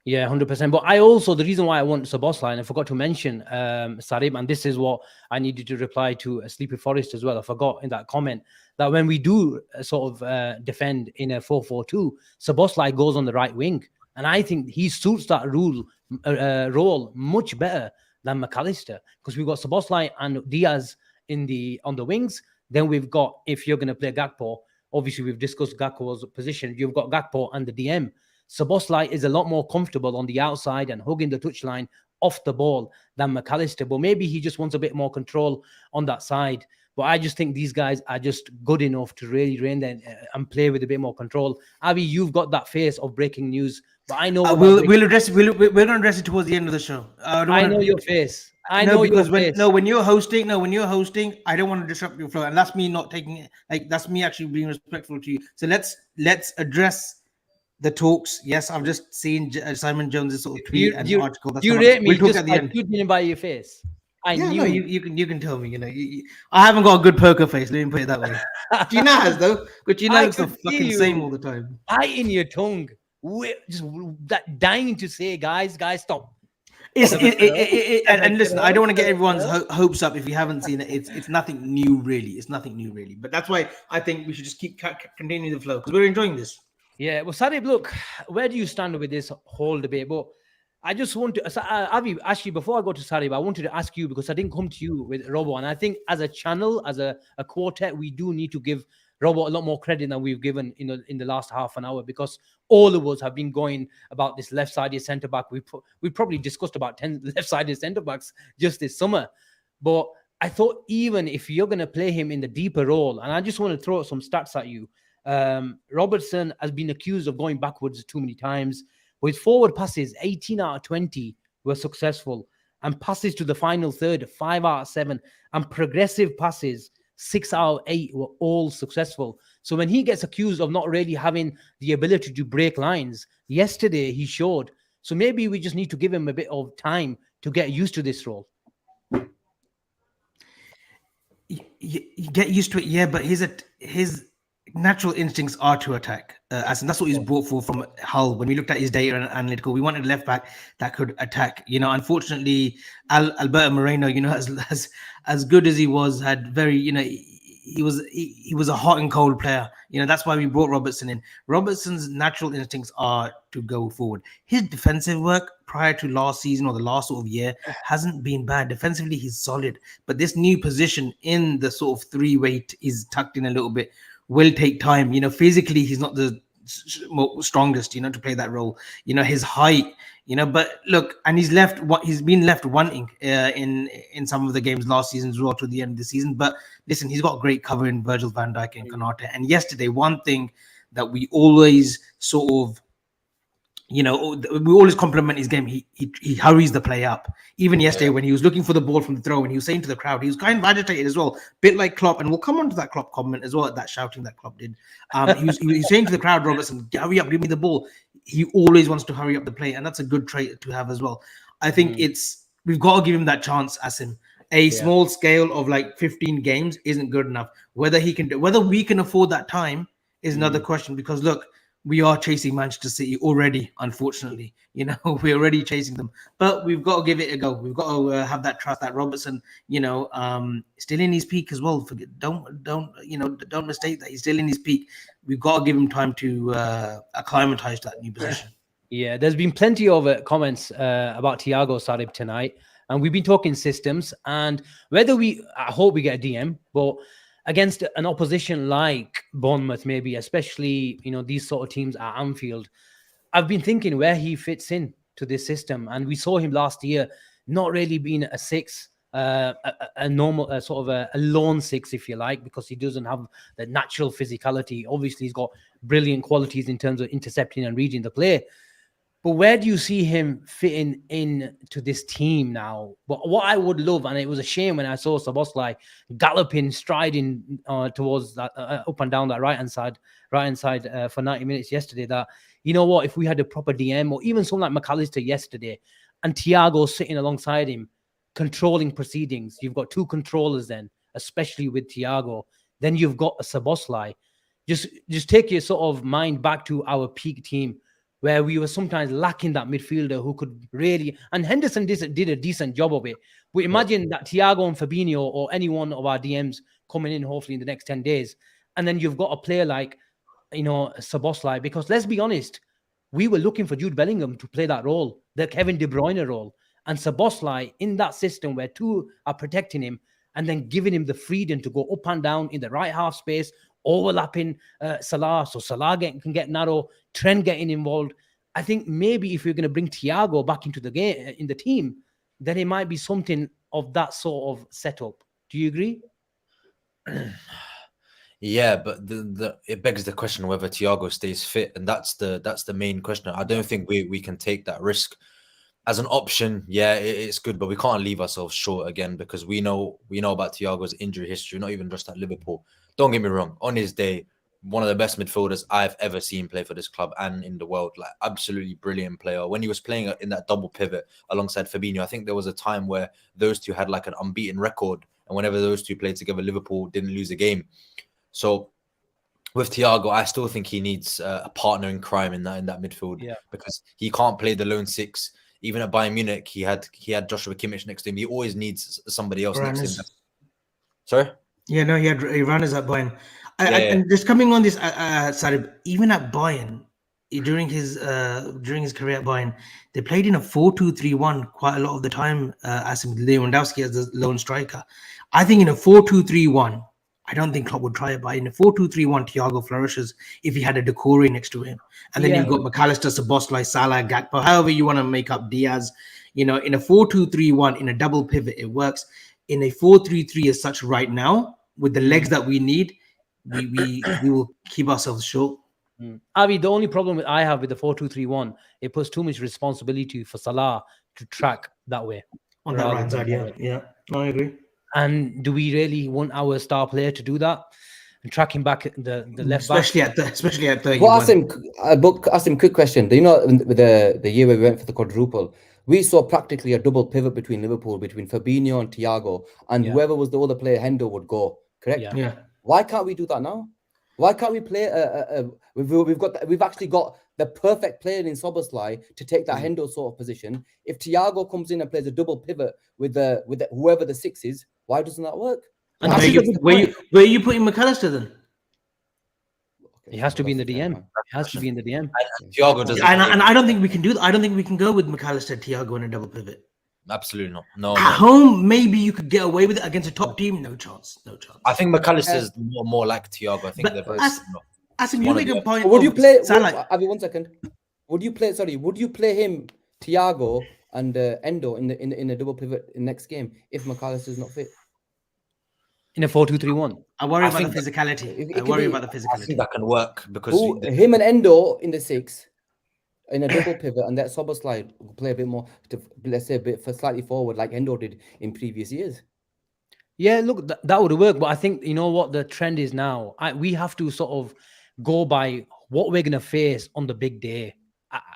Yeah, 100%. But I also, the reason why I want Szoboszlai, and I forgot to mention Sarib, and this is what I needed to reply to Sleepy Forest as well. I forgot in that comment that when we do sort of defend in a 4-4-2, Szoboszlai goes on the right wing. And I think he suits that role much better than McAllister, because we've got Szoboszlai and Diaz on the wings. Then we've got, if you're going to play Gakpo, obviously we've discussed Gakpo's position. You've got Gakpo and the DM. Szoboszlai is a lot more comfortable on the outside and hugging the touchline off the ball than McAllister. But maybe he just wants a bit more control on that side. But I just think these guys are just good enough to really rein them and play with a bit more control. Avi, you've got that face of breaking news, but I know we'll address it. We're going to address it towards the end of the show. I know your face. I know your face. When you're hosting, I don't want to disrupt your flow, and that's me not taking it. Like, that's me actually being respectful to you. So let's address the talks. Yes, I've just seen Simon Jones' sort of tweet and article. That's you rate me just by shooting by your face. You can tell me. I haven't got a good poker face. Let me put it that way. Gina has though, but Gina looks the fucking same all the time. Biting your tongue, just that dying to say, guys, stop. And listen, I don't want to get everyone's hopes up if you haven't seen it. It's nothing new, really. It's nothing new, really. But that's why I think we should just keep continuing the flow, because we're enjoying this. Yeah, well, Sarib, look, where do you stand with this whole debate? But I just want to, Avi, actually, before I go to Sarib, I wanted to ask you, because I didn't come to you with Robo, and I think as a channel, as a quartet, we do need to give Robo a lot more credit than we've given in the last half an hour, because all of us have been going about this left-sided centre-back. We probably discussed about 10 left-sided centre-backs just this summer. But I thought, even if you're going to play him in the deeper role, and I just want to throw some stats at you, Robertson has been accused of going backwards too many times. With forward passes, 18 out of 20 were successful, and passes to the final third, 5 out of 7, and progressive passes, 6 out of 8 were all successful. So when he gets accused of not really having the ability to break lines, yesterday he showed. So maybe we just need to give him a bit of time to get used to this role. You get used to it, yeah, but his natural instincts are to attack. And that's what he's brought for from Hull. When we looked at his data and analytical, we wanted a left back that could attack. Unfortunately, Alberto Moreno, as good as he was, had very, he was a hot and cold player. That's why we brought Robertson in. Robertson's natural instincts are to go forward. His defensive work prior to last season or the last sort of year hasn't been bad. Defensively, he's solid. But this new position in the sort of three-way is tucked in a little bit. will take time. Physically, he's not the strongest, to play that role. His height, but look, and he's been left wanting in some of the games last season as well to the end of the season. But listen, he's got great cover in Virgil van Dijk and Konate. And yesterday, one thing that we always sort of, we always compliment his game. He hurries the play up. Even yesterday, when he was looking for the ball from the throw, and he was saying to the crowd, he was kind of agitated as well, bit like Klopp. And we'll come on to that Klopp comment as well, that shouting that Klopp did. He was saying to the crowd, Robertson, hurry up, give me the ball. He always wants to hurry up the play, and that's a good trait to have as well. I think we've got to give him that chance, Asim. Small scale of like 15 games isn't good enough. Whether we can afford that time is another question, because look, we are chasing Manchester City already, unfortunately. We're already chasing them, but we've got to give it a go. We've got to have that trust that Robertson, still in his peak as well. Don't mistake that he's still in his peak. We've got to give him time to acclimatize to that new position. Yeah, there's been plenty of comments about Thiago Sarib tonight, and we've been talking systems and whether I hope we get a DM, but against an opposition like Bournemouth, maybe, especially, these sort of teams at Anfield, I've been thinking where he fits in to this system. And we saw him last year not really being a six, a normal, sort of a lone six, if you like, because he doesn't have the natural physicality. Obviously, he's got brilliant qualities in terms of intercepting and reading the play. But where do you see him fitting in to this team now? But what I would love, and it was a shame when I saw Szoboszlai galloping, striding towards that up and down that right hand side for 90 minutes yesterday. That, if we had a proper DM or even someone like McAllister yesterday, and Thiago sitting alongside him, controlling proceedings, you've got two controllers then, especially with Thiago. Then you've got a Szoboszlai. Just take your sort of mind back to our peak team, where we were sometimes lacking that midfielder who could really, and Henderson did a decent job of it. But imagine that Thiago and Fabinho or any one of our DMs coming in, hopefully in the next 10 days. And then you've got a player like, Szoboszlai, because let's be honest, we were looking for Jude Bellingham to play that role, the Kevin De Bruyne role. And Szoboszlai in that system where two are protecting him and then giving him the freedom to go up and down in the right half space, overlapping Salah, so Salah can get narrow, Trent getting involved. I think maybe if you're going to bring Thiago back into the game, in the team, then it might be something of that sort of setup. Do you agree? Yeah, but it begs the question whether Thiago stays fit, and that's the main question. I don't think we can take that risk as an option. Yeah, it's good, but we can't leave ourselves short again, because we know about Thiago's injury history, not even just at Liverpool. Don't get me wrong, on his day, one of the best midfielders I've ever seen play for this club and in the world. Like, absolutely brilliant player. When he was playing in that double pivot alongside Fabinho, I think there was a time where those two had like an unbeaten record, and whenever those two played together, Liverpool didn't lose a game. So with Thiago, I still think he needs a partner in crime in that midfield, because he can't play the lone six. Even at Bayern Munich, he had Joshua Kimmich next to him. He always needs somebody else next to him. Sorry? Yeah, no, he runners at Bayern. And just coming on this, Sarib, even at Bayern, during his career at Bayern, they played in a 4-2-3-1 quite a lot of the time, Asim, with Lewandowski as the lone striker. I think in a 4-2-3-1, I don't think Klopp would try it, but in a 4-2-3-1, Thiago flourishes if he had a Decore next to him. And then you've got McAllister, Szoboszlai, Salah, Gakpo, however you want to make up Diaz. In a 4-2-3-1, in a double pivot, it works. In a 4-3-3 as such right now, with the legs that we need, we will keep ourselves short. Avi, the only problem I have with the 4-2-3-1, it puts too much responsibility for Salah to track that way. On that right side, yeah. I agree. And do we really want our star player to do that and track him back the left especially back? Especially at 31. Well, Asim, quick question. Do you know, with the year where we went for the quadruple, we saw practically a double pivot between Liverpool, between Fabinho and Thiago, and whoever was the other player, Hendo, would go. Correct? Yeah. Why can't we do that now? Why can't we play? We've actually got the perfect player in Szoboszlai to take that Hendo sort of position. If Thiago comes in and plays a double pivot with whoever the six is, why doesn't that work? And where are you putting McAllister then? He has to be in the DM. He has to be in the DM. Thiago doesn't. And I don't think we can do that. I don't think we can go with McAllister, Thiago in a double pivot. Absolutely not. No, At no. home, maybe you could get away with it against a top team. No chance. No chance. I think McAllister's more like Thiago. I think But they're very as similar. Asim, One you of make the a other. point. Would you of play? Salah. Abby, 1 second. Would you play? Sorry. Would you play him, Thiago, and Endo in a double pivot in next game if McAllister's not fit? In a 4-2-3-1. I worry I about the think physicality. It I could worry be- about the I physicality. think that can work because him and Endo in the 6 in a double pivot, and that Soboslai will play a bit more to, let's say, a bit for slightly forward like Endo did in previous years. Yeah, look, that would work. But I think, you know what the trend is now? We have to sort of go by what we're going to face on the big day.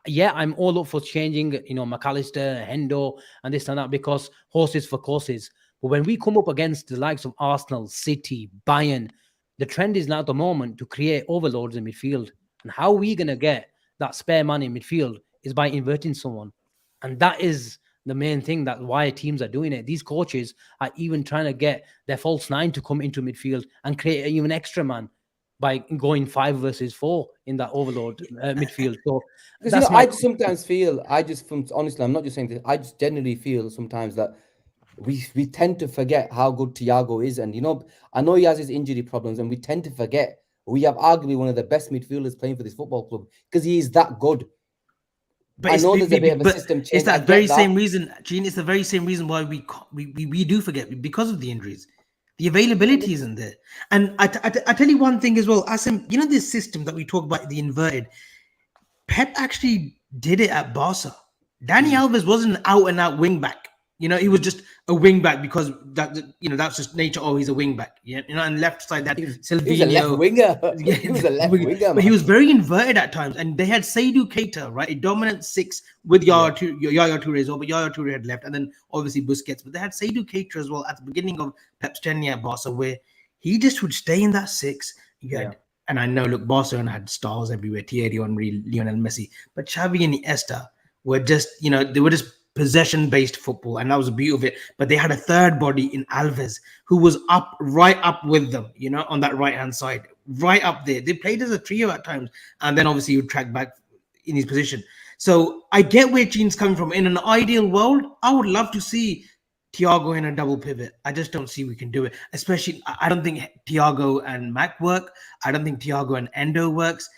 Yeah, I'm all up for changing, you know, McAllister, Hendo, and this and that, because horses for courses. But when we come up against the likes of Arsenal, City, Bayern, the trend is now at the moment to create overloads in midfield. And how are we going to get that spare man in midfield is by inverting someone. And that is the main thing, that why teams are doing it. These coaches are even trying to get their false 9 to come into midfield and create even extra man by going 5 versus 4 in that overload midfield. So Because that's I sometimes feel, honestly, I'm not just saying this, I just generally feel sometimes that we tend to forget how good Thiago is. And, I know he has his injury problems, and we tend to forget we have arguably one of the best midfielders playing for this football club because he is that good. But I know there's a bit of a system change. It's that very same reason, Gene. It's the very same reason why we do forget, because of the injuries. The availability isn't there. And I tell you one thing as well, Asim, this system that we talk about, the inverted, Pep actually did it at Barca. Dani Alves wasn't an out and out wing back. He was just a wing back because that's just nature. Oh, he's a wing back. And left side that Silvino. He was a left winger. He was a left winger. But he was very inverted at times. And they had Seydou Keita, right? A dominant 6 with Yaya Toure as well. But Yaya Toure had left. And then obviously Busquets. But they had Seydou Keita as well at the beginning of Pep's tenure at Barca, where he just would stay in that 6. And I know, look, Barcelona had stars everywhere. Thierry Henry, Lionel Messi. But Xavi and Iniesta were just, they were just possession-based football, and that was the beauty of it. But they had a third body in Alves who was right up with them, on that right-hand side, right up there. They played as a trio at times, and then obviously he would track back in his position. So I get where Gene's coming from. In an ideal world, I would love to see Thiago in a double pivot. I just don't see we can do it. Especially, I don't think Thiago and Mac work. I don't think Thiago and Endo works.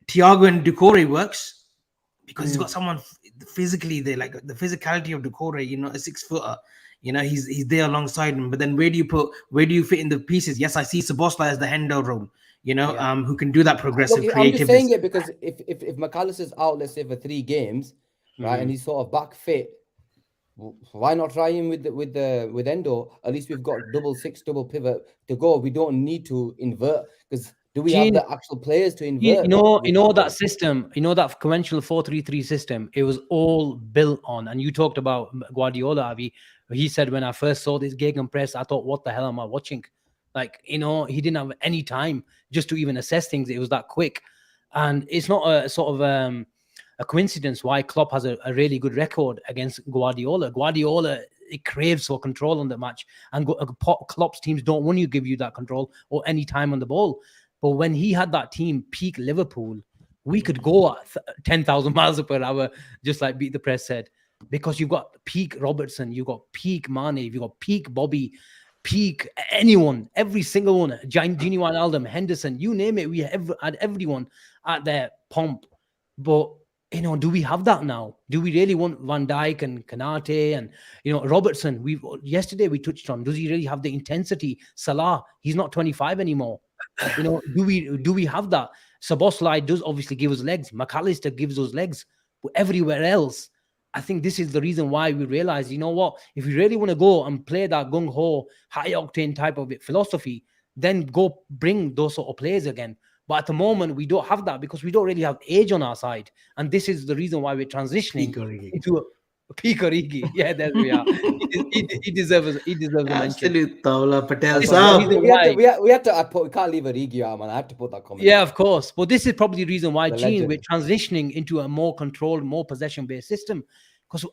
Thiago and Doucouré works because he's got someone physically there, like the physicality of Doucouré, a 6-footer. He's there alongside him. But then where do you fit in the pieces? Yes, I see Szoboszlai as the Hendo role, who can do that progressive creative. I'm just saying it because if McAllister's out, let's say for 3 games, right, and he's sort of back fit, why not try him with Endo? At least we've got double 6, double pivot to go. We don't need to invert, because do we have the actual players to invert? That system, that conventional 4-3-3 system, it was all built on. And you talked about Guardiola, Avi. He said, when I first saw this gegenpress, I thought, what the hell am I watching? Like, he didn't have any time just to even assess things. It was that quick. And it's not a sort of a coincidence why Klopp has a really good record against Guardiola. Guardiola, it craves for control on the match. And Klopp's teams don't want to give you that control or any time on the ball. But when he had that team peak Liverpool, we could go at 10,000 miles per hour, just like Beat the Press said, because you've got peak Robertson, you've got peak Mane, you've got peak Bobby, peak anyone, every single one, Gini Wijnaldum, Henderson, you name it. We had everyone at their pomp. But, do we have that now? Do we really want Van Dijk and Kanate and, Robertson? Yesterday we touched on, does he really have the intensity? Salah, he's not 25 anymore. Do we have that? Szoboszlai does obviously give us legs. McAllister gives us legs. But everywhere else, I think this is the reason why we realize, if we really want to go and play that gung-ho, high-octane type of philosophy, then go bring those sort of players again. But at the moment, we don't have that because we don't really have age on our side. And this is the reason why we're transitioning into a peak Origi. Yeah, there we are. He deserves a mention. Absolute Tawla Patel. We can't leave Origi out, man. I have to put that comment. Yeah, of course. But this is probably the reason why, Gene, we're transitioning into a more controlled, more possession-based system. Because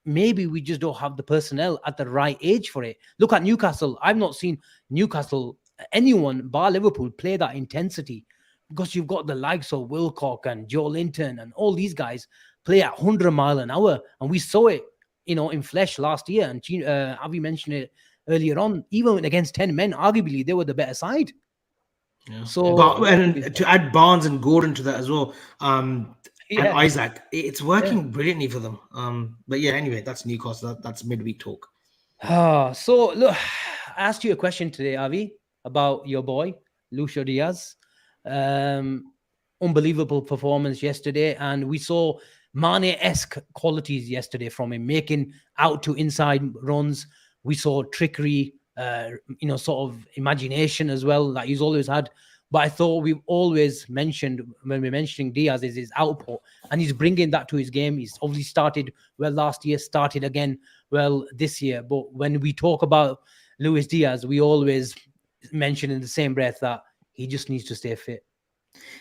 maybe we just don't have the personnel at the right age for it. Look at Newcastle. I've not seen Newcastle, anyone bar Liverpool, play that intensity. Because you've got the likes of Wilcock and Joe Linton and all these guys play at 100 mile an hour. And we saw it, in flesh last year. And Avi mentioned it earlier on. Even against 10 men, arguably they were the better side. Yeah. So And to add Barnes and Gordon to that as well, and yeah. Isaac, it's working brilliantly for them. But yeah, anyway, that's Newcastle. That's midweek talk. So look, I asked you a question today, Avi, about your boy Lucio Diaz. Unbelievable performance yesterday, and we saw Mane-esque qualities yesterday from him, making out to inside runs. We saw trickery, sort of imagination as well that he's always had. But I thought we've always mentioned, when we're mentioning Diaz, is his output, and he's bringing that to his game. He's obviously started well last year, started again well this year. But when we talk about Luis Diaz, we always mention in the same breath that he just needs to stay fit.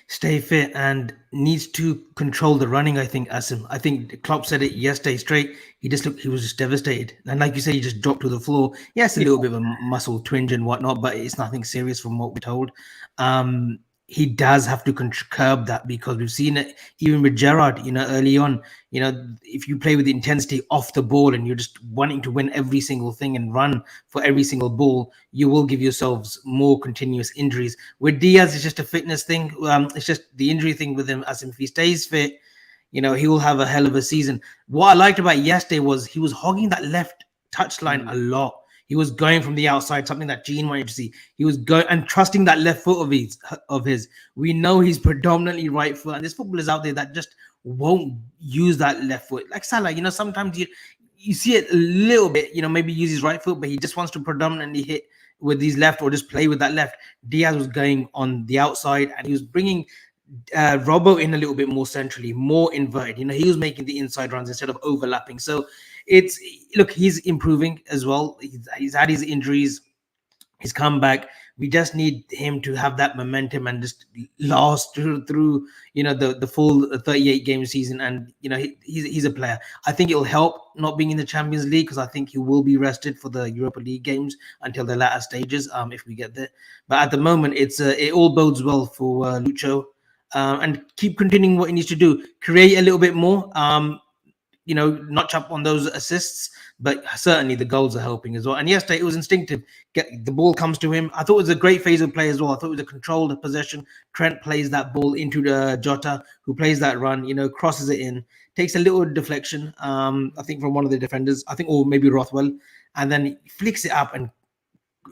Stay fit and needs to control the running. I think Asim. I think Klopp said it yesterday straight. He was just devastated, and like you said, he just dropped to the floor. Yes, a little bit of a muscle twinge and whatnot, but it's nothing serious from what we're told. He does have to curb that, because we've seen it even with Gerrard, early on. If you play with the intensity off the ball and you're just wanting to win every single thing and run for every single ball, you will give yourselves more continuous injuries. With Diaz, it's just a fitness thing. It's just the injury thing with him. As if he stays fit, he will have a hell of a season. What I liked about yesterday was he was hogging that left touchline a lot. He was going from the outside, something that Gene wanted to see. He was going and trusting that left foot of his. We know he's predominantly right foot, and there's footballers out there that just won't use that left foot. Like Salah, sometimes you see it a little bit, maybe use his right foot, but he just wants to predominantly hit with his left or just play with that left. Diaz was going on the outside, and he was bringing Robbo in a little bit more centrally, more inverted. He was making the inside runs instead of overlapping. So he's improving as well. He's had his injuries, he's come back. We just need him to have that momentum and just last through the full 38 game season. And he's a player. I think it'll help not being in the Champions League, because I think he will be rested for the Europa League games until the latter stages, if we get there. But at the moment, it all bodes well for Lucho. And keep continuing what he needs to do. Create a little bit more. Notch up on those assists, but certainly the goals are helping as well. And yesterday it was instinctive. The ball comes to him. I thought it was a great phase of play as well. I thought it was a controlled possession. Trent plays that ball into Jota, who plays that run, crosses it in, takes a little deflection, I think from one of the defenders, or maybe Rothwell, and then he flicks it up and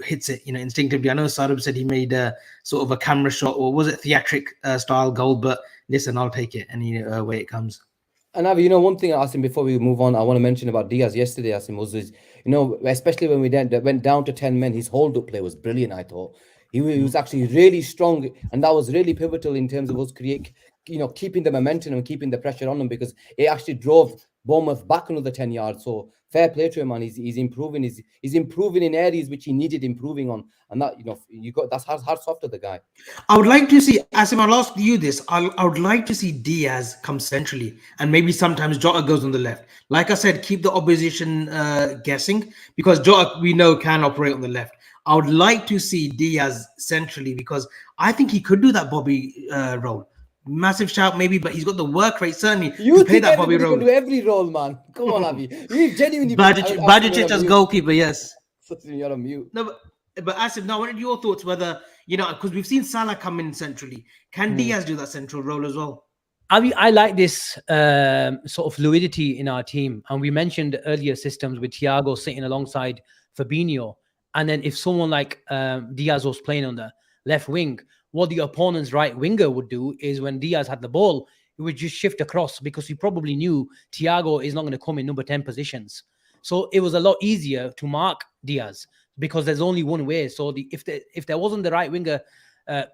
hits it, instinctively. I know Sarib said he made a sort of a camera shot, or was it theatric style goal, but listen, I'll take it any way it comes. And Avi, one thing I asked him before we move on, I want to mention about Diaz yesterday, Asim, was especially when we went down to 10 men, his hold-up play was brilliant, I thought. He was actually really strong, and that was really pivotal in terms of us keeping the momentum and keeping the pressure on them, because it actually drove Bournemouth back another 10 yards. So fair play to him, man. He's improving. He's improving in areas which he needed improving on, and that that's hard soft to the guy. I would like to see, Asim, I'll ask you this. I would like to see Diaz come centrally, and maybe sometimes Jota goes on the left. Like I said, keep the opposition guessing, because Jota, we know, can operate on the left. I would like to see Diaz centrally, because I think he could do that Bobby role. Massive shout, maybe, but he's got the work rate, certainly. You play that Bobby role. Can do every role, man. Come on, Avi. You genuinely. Bajicic as goalkeeper, yes. You're on mute. No, but Asim, now what are your thoughts? Whether because we've seen Salah come in centrally, can Diaz do that central role as well? I like this sort of fluidity in our team, and we mentioned earlier systems with Thiago sitting alongside Fabinho, and then if someone like Diaz was playing on the left wing, what the opponent's right winger would do is, when Diaz had the ball, he would just shift across, because he probably knew Thiago is not going to come in number 10 positions. So it was a lot easier to mark Diaz, because there's only one way. So if there wasn't the right winger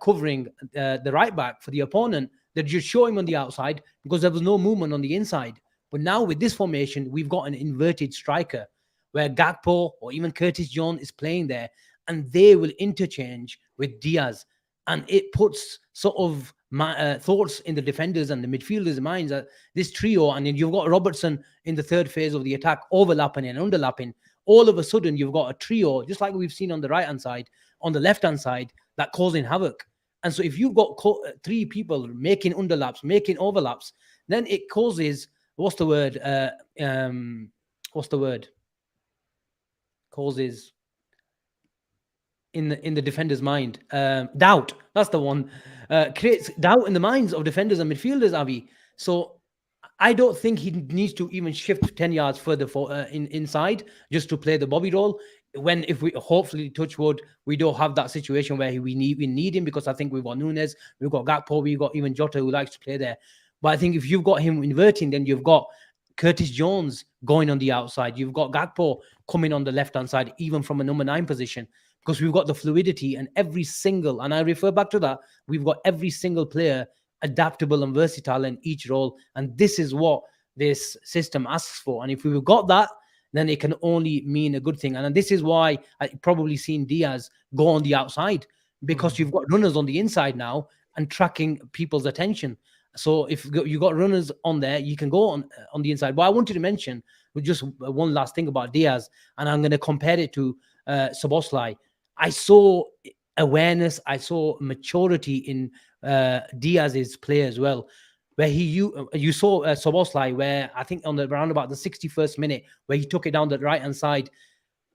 covering the right back for the opponent, they'd just show him on the outside, because there was no movement on the inside. But now with this formation, we've got an inverted striker where Gakpo or even Curtis Jones is playing there, and they will interchange with Diaz. And it puts sort of thoughts in the defenders and the midfielders' minds that this trio, and then you've got Robertson in the third phase of the attack, overlapping and underlapping. All of a sudden, you've got a trio, just like we've seen on the right-hand side, on the left-hand side, that causing havoc. And so if you've got three people making underlaps, making overlaps, then it causes, what's the word? what's the word? Causes in the defender's mind. Doubt. That's the one. Creates doubt in the minds of defenders and midfielders, Avi. So I don't think he needs to even shift 10 yards further inside just to play the Bobby role. When if we hopefully touch wood, we don't have that situation where we need him, because I think we've got Nunes, we've got Gakpo, we've got even Jota who likes to play there. But I think if you've got him inverting, then you've got Curtis Jones going on the outside. You've got Gakpo coming on the left-hand side, even from a number 9 position, because we've got the fluidity and and I refer back to that, we've got every single player adaptable and versatile in each role. And this is what this system asks for. And if we've got that, then it can only mean a good thing. And this is why I probably seen Diaz go on the outside, because you've got runners on the inside now and tracking people's attention. So if you got runners on there, you can go on the inside. But I wanted to mention just one last thing about Diaz, and I'm going to compare it to Szoboszlai. I saw awareness, I saw maturity in Diaz's play as well, where you saw Szoboszlai, where I think around about the 61st minute, where he took it down the right hand side.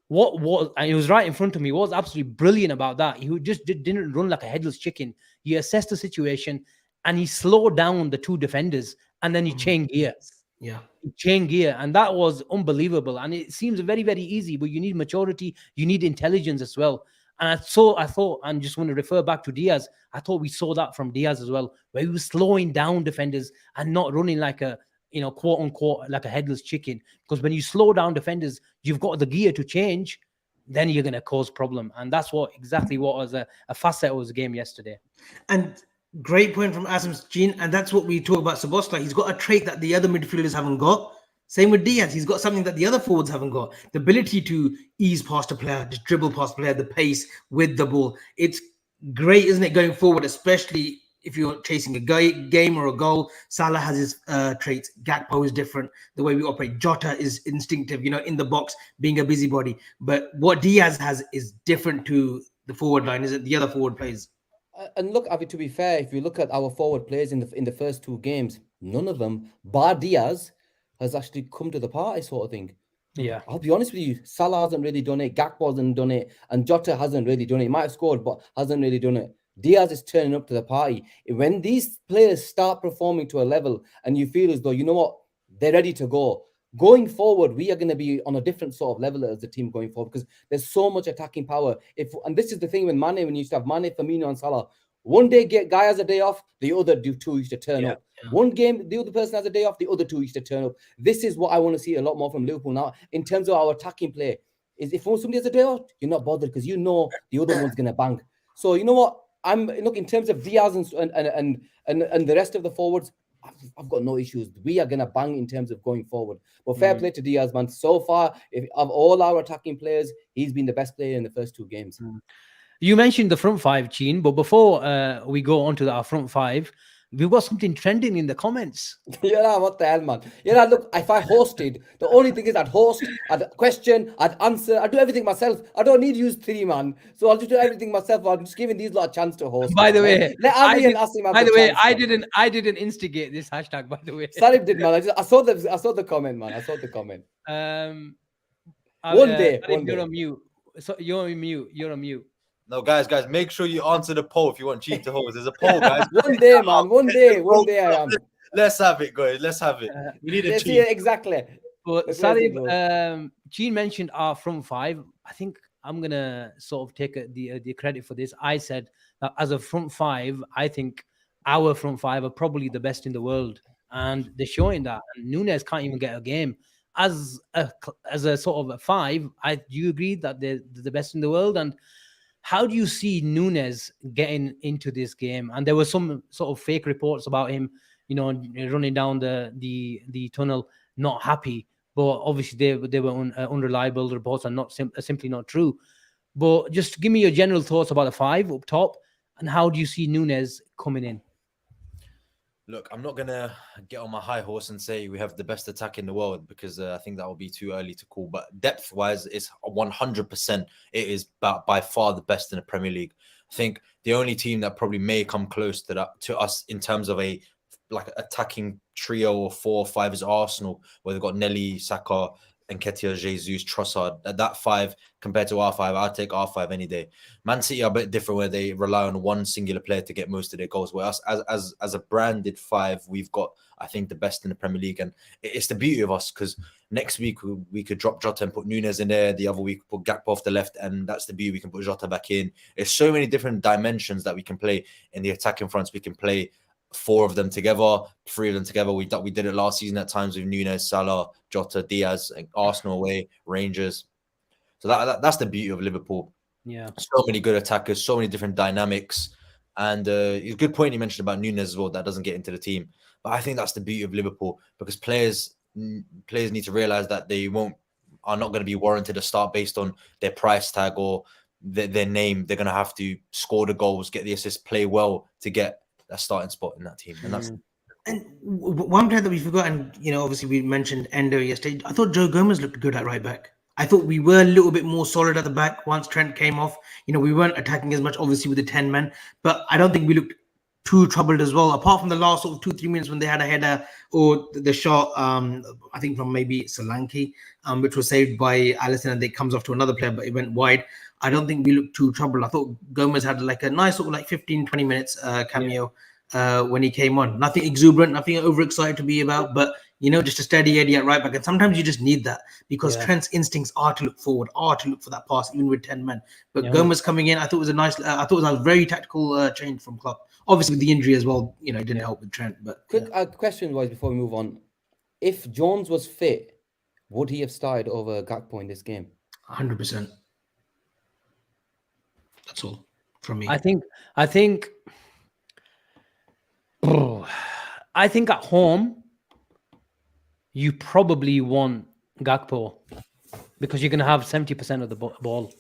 And it was right in front of me. What was absolutely brilliant about that? He just didn't run like a headless chicken. He assessed the situation and he slowed down the 2 defenders, and then he changed gear. Yeah, chain gear, and that was unbelievable. And it seems very, very easy, but you need maturity, you need intelligence as well. And I thought, and just want to refer back to Diaz, I thought we saw that from Diaz as well, where he was slowing down defenders and not running like a, quote unquote, like a headless chicken. Because when you slow down defenders, you've got the gear to change, then you're going to cause problem. And that's exactly what was a facet of the game yesterday. And great point from Asim's Gene, and that's what we talk about Szoboszlai. He's got a trait that the other midfielders haven't got. Same with Diaz. He's got something that the other forwards haven't got. The ability to ease past a player, just dribble past a player, the pace with the ball. It's great, isn't it, going forward, especially if you're chasing a game or a goal. Salah has his traits. Gakpo is different. The way we operate. Jota is instinctive, in the box, being a busybody. But what Diaz has is different to the forward line, isn't the other forward players? And look, Avi, to be fair, if you look at our forward players in the first 2 games, none of them, bar Diaz, has actually come to the party, sort of thing. Yeah, I'll be honest with you, Salah hasn't really done it, Gakpo hasn't done it, and Jota hasn't really done it. He might have scored, but hasn't really done it. Diaz is turning up to the party. When these players start performing to a level and you feel as though, you know what, they're ready to go. Going forward, we are going to be on a different sort of level as a team going forward, because there's so much attacking power. And this is the thing with Mane, when you used to have Mane, Firmino and Salah. One day, guy has a day off, the other 2 used to turn up. Yeah. One game, the other person has a day off, the other 2 used to turn up. This is what I want to see a lot more from Liverpool now in terms of our attacking play. Is if somebody has a day off, you're not bothered because the other one's going to bang. So you know what? In terms of Diaz and the rest of the forwards, I've got no issues. We are going to bang in terms of going forward. But fair play to Diaz, man. So far, of all our attacking players, he's been the best player in the first 2 games. You mentioned the front 5, Gene, but before we go on to our front 5, we've got something trending in the comments. Yeah, what the hell, man? Yeah, look, if I hosted, the only thing is I'd host, I'd question, I'd answer, I'd do everything myself. I don't need to use 3, man. So I'll just do everything myself. I'm just giving these lot a chance to host. By the way, I didn't instigate this hashtag, by the way. Sarib did, man. I saw the comment, man. I saw the comment. One day. You're on mute. So you're on mute. No, guys, make sure you answer the poll if you want Gene to host. There's a poll, guys. One day, man. One day I am. Let's have it, guys. Let's have it. We need a team. Yeah, exactly. But Sarib, Gene mentioned our front 5. I think I'm going to sort of take the credit for this. I said that as a front 5, I think our front 5 are probably the best in the world. And they're showing that. And Nunes can't even get a game. As a sort of a 5, do you agree that they're the best in the world? And how do you see Nunes getting into this game? And there were some sort of fake reports about him, running down the tunnel, not happy. But obviously they were unreliable reports and simply not true. But just give me your general thoughts about the 5 up top, and how do you see Nunes coming in? Look, I'm not going to get on my high horse and say we have the best attack in the world, because I think that will be too early to call. But depth-wise, it's 100%. It is by far the best in the Premier League. I think the only team that probably may come close to us in terms of a attacking trio or 4 or 5 is Arsenal, where they've got Nelly, Saka, Nketiah, Jesus, Trossard. That five compared to our five, I'd take our five any day. Man City are a bit different where they rely on one singular player to get most of their goals. Whereas as a branded five, we've got, I think, the best in the Premier League. And it's the beauty of us because next week we could drop Jota and put Nunes in there. The other week put Gakpo off the left, and that's the beauty. We can put Jota back in. There's so many different dimensions that we can play in the attacking fronts. We can play 4 of them together, 3 of them together. We did it last season at times with Nunes, Salah, Jota, Diaz, and Arsenal away, Rangers. So that's the beauty of Liverpool. Yeah, So many good attackers, so many different dynamics. And a good point you mentioned about Nunes as well, that doesn't get into the team. But I think that's the beauty of Liverpool because players need to realize that they are not going to be warranted a start based on their price tag or their name. They're going to have to score the goals, get the assists, play well to get a starting spot in that team. And that's one player that we forgot, and obviously we mentioned Endo yesterday. I thought Joe Gomez looked good at right back. I thought we were a little bit more solid at the back once Trent came off. We weren't attacking as much, obviously, with the 10 men, but I don't think we looked too troubled as well, apart from the last sort of 2-3 minutes when they had a header or the shot, I think from maybe Solanke, which was saved by Alisson, and it comes off to another player, but it went wide. I don't think we looked too troubled. I thought Gomez had like a nice sort of like 15-20 minutes cameo when he came on. Nothing exuberant, nothing overexcited to be about, but just a steady Eddie at right back. And sometimes you just need that because Trent's instincts are to look forward, are to look for that pass, even with 10 men. But Gomez coming in, I thought it was a nice, I thought it was a very tactical change from Klopp. Obviously, with the injury as well, it didn't help with Trent. But quick question wise before we move on, if Jones was fit, would he have started over Gakpo in this game? 100%. That's all from me. I think at home you probably want Gakpo because you're going to have 70% of the ball.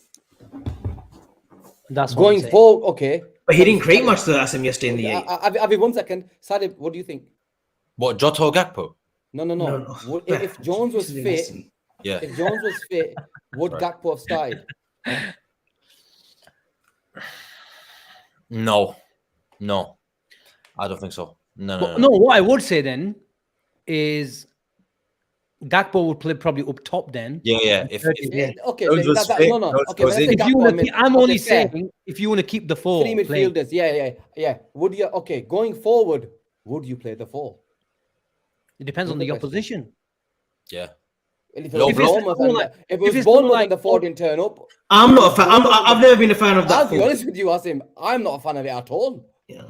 That's going forward. Okay, but he didn't create much to Asim yesterday in the 8. I'll be 1 second. Sarib, what do you think? What, Jota or Gakpo? No. If Jones was fit, if Jones was fit, would Gakpo have started? No, I don't think so. No. What I would say then is Gakpo would play probably up top then. Yeah. I'm only saying if you want to keep the 4 3 midfielders, yeah. Would you? Okay, going forward, would you play the 4? It depends on the opposition. Yeah. If it was Bournemouth and the 4 didn't turn up, I'm not a fan. I've never been a fan of that. I'll be honest with you, Asim. I'm not a fan of it at all. Yeah.